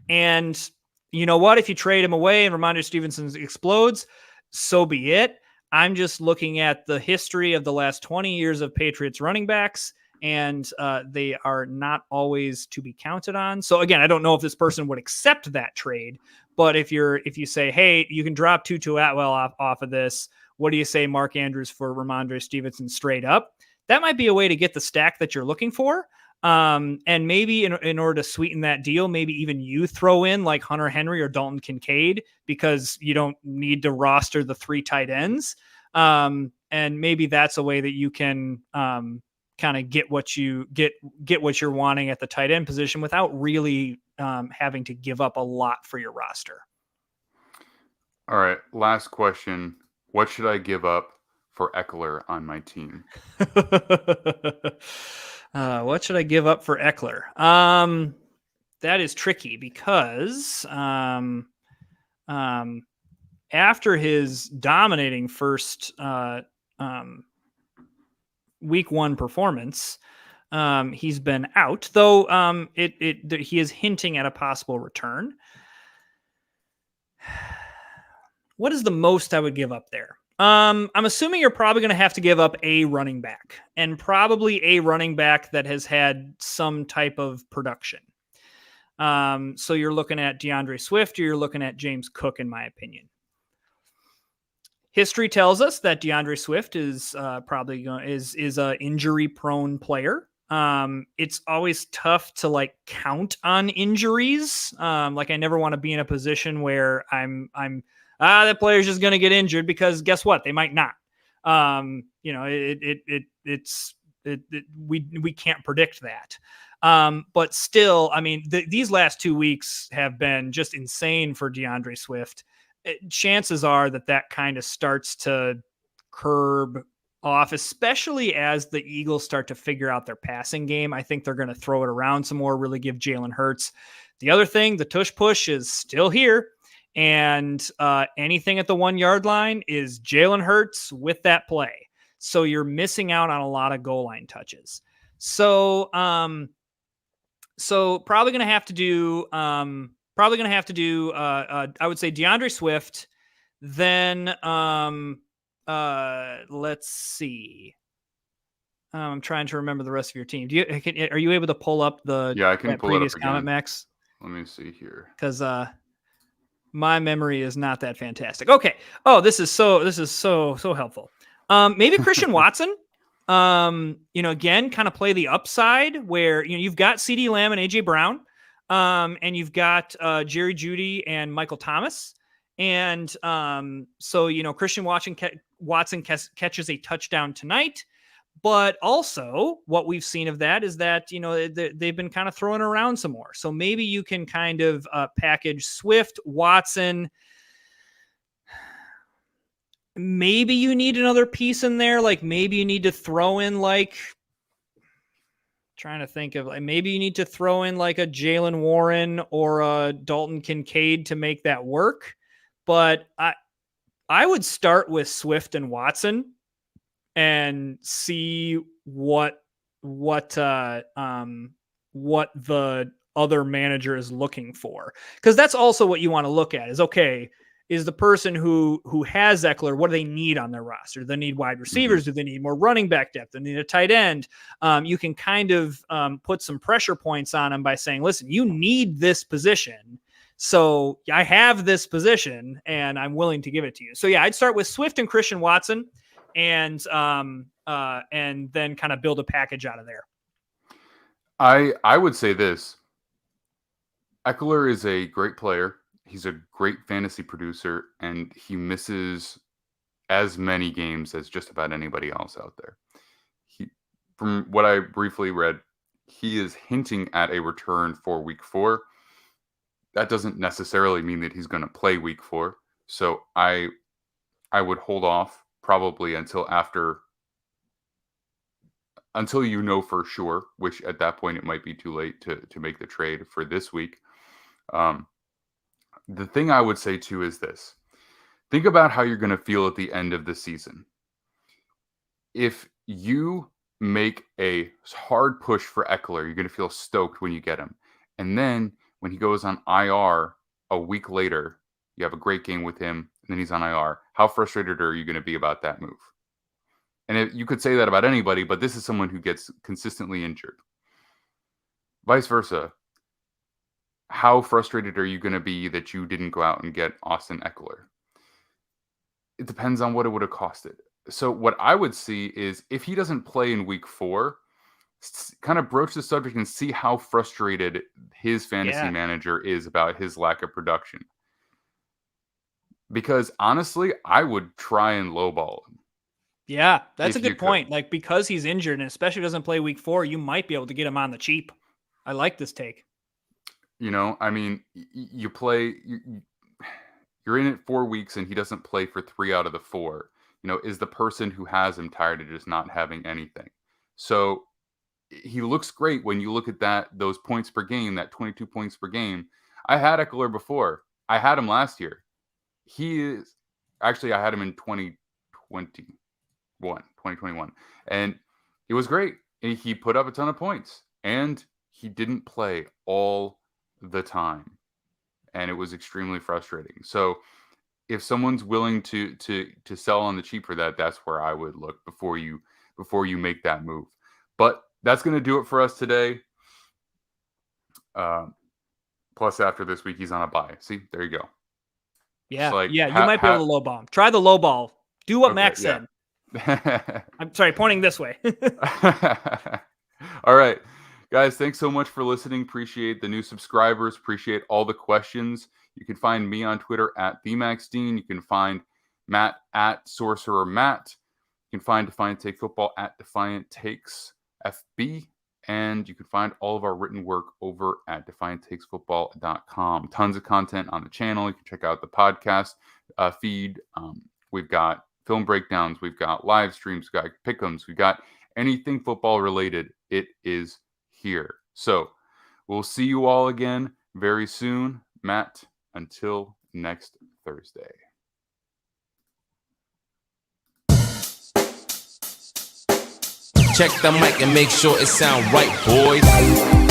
Speaker 3: And you know what, if you trade him away and Ramondre Stevenson explodes, so be it. I'm just looking at the history of the last 20 years of Patriots running backs, and they are not always to be counted on. So again, I don't know if this person would accept that trade, but if you say, hey, you can drop Tutu Atwell off of this, what do you say, Mark Andrews for Ramondre Stevenson straight up? That might be a way to get the stack that you're looking for. And maybe in order to sweeten that deal, maybe even you throw in like Hunter Henry or Dalton Kincaid because you don't need to roster the 3 tight ends. And maybe that's a way that you can kind of get what you're wanting at the tight end position without really having to give up a lot for your roster.
Speaker 2: All right, last question. What should I give up for Eckler on my team?
Speaker 3: What should I give up for Eckler? That is tricky because after his dominating first week 1 performance, he's been out, though he is hinting at a possible return. What is the most I would give up there? I'm assuming you're probably going to have to give up a running back, and probably a running back that has had some type of production. So you're looking at DeAndre Swift, or you're looking at James Cook, in my opinion. History tells us that DeAndre Swift is probably is a injury prone player. It's always tough to count on injuries. I never want to be in a position where that player's just going to get injured, because guess what? They might not. We can't predict that. But still, I mean, these last 2 weeks have been just insane for DeAndre Swift. chances are that kind of starts to curb off, especially as the Eagles start to figure out their passing game. I think they're going to throw it around some more, really give Jalen Hurts. The other thing, the tush push is still here. And anything at the 1 yard line is Jalen Hurts with that play. So you're missing out on a lot of goal line touches. So, probably going to have to do, I would say DeAndre Swift. Then, let's see. I'm trying to remember the rest of your team. Are you able to pull up
Speaker 2: I can pull
Speaker 3: previous
Speaker 2: it up
Speaker 3: comment,
Speaker 2: again.
Speaker 3: Max?
Speaker 2: Let me see here.
Speaker 3: Because my memory is not that fantastic. Okay. Oh, this is so helpful. Maybe Christian Watson. Again, kind of play the upside where you've got CeeDee Lamb and AJ Brown, and you've got Jerry Jeudy and Michael Thomas. And so Christian Watson catches a touchdown tonight. But also what we've seen of that is that, they've been kind of throwing around some more. So maybe you can kind of package Swift, Watson. Maybe you need another piece in there. Like maybe you need to throw in trying to think of maybe you need to throw in like a Jalen Warren or a Dalton Kincaid to make that work. But I would start with Swift and Watson and see what the other manager is looking for. Because that's also what you want to look at is, okay, is the person who has Eckler, what do they need on their roster? Do they need wide receivers? Do they need more running back depth? Do they need a tight end? You can kind of put some pressure points on them by saying, listen, you need this position. So I have this position and I'm willing to give it to you. So yeah, I'd start with Swift and Christian Watson and then kind of build a package out of there.
Speaker 2: I would say this. Eckler is a great player. He's a great fantasy producer, and he misses as many games as just about anybody else out there. From what I briefly read, he is hinting at a return for week 4. That doesn't necessarily mean that he's going to play week 4. So I would hold off probably until you know for sure, which at that point it might be too late to make the trade for this week. The thing I would say too is this. Think about how you're going to feel at the end of the season. If you make a hard push for Eckler, you're going to feel stoked when you get him. And then when he goes on IR a week later, you have a great game with him, and then he's on IR. How frustrated are you going to be about that move? And you could say that about anybody, but this is someone who gets consistently injured. Vice versa. How frustrated are you going to be that you didn't go out and get Austin Eckler? It depends on what it would have costed. So what I would see is if he doesn't play in week 4, kind of broach the subject and see how frustrated his fantasy manager is about his lack of production. Because honestly, I would try and lowball him.
Speaker 3: Yeah, that's a good point. Like, because he's injured, and especially if he doesn't play week 4, you might be able to get him on the cheap. I like this take.
Speaker 2: I mean, you're in it 4 weeks and he doesn't play for 3 out of the 4. Is the person who has him tired of just not having anything? So he looks great when you look at those points per game, that 22 points per game. I had Eckler before. I had him last year. I had him in 2021. And it was great. He put up a ton of points. And he didn't play all the time. And it was extremely frustrating. So if someone's willing to sell on the cheap for that, that's where I would look before you make that move. But that's going to do it for us today. Plus, after this week, he's on a bye. See, there you go.
Speaker 3: Yeah, you might be able to lowball him. Try the lowball. Do what Max said. I'm sorry, pointing this way.
Speaker 2: All right, guys, thanks so much for listening. Appreciate the new subscribers. Appreciate all the questions. You can find me on Twitter at TheMaxDean. You can find Matt at Sorcerer Matt. You can find Defiant Take Football at Defiant Takes FB. And you can find all of our written work over at defianttakesfootball.com. Tons of content on the channel. You can check out the podcast feed. We've got film breakdowns. We've got live streams. We've got pick'ems. We've got anything football related. It is here. So we'll see you all again very soon. Matt, until next Thursday.
Speaker 1: Check the mic and make sure it sound right, boys.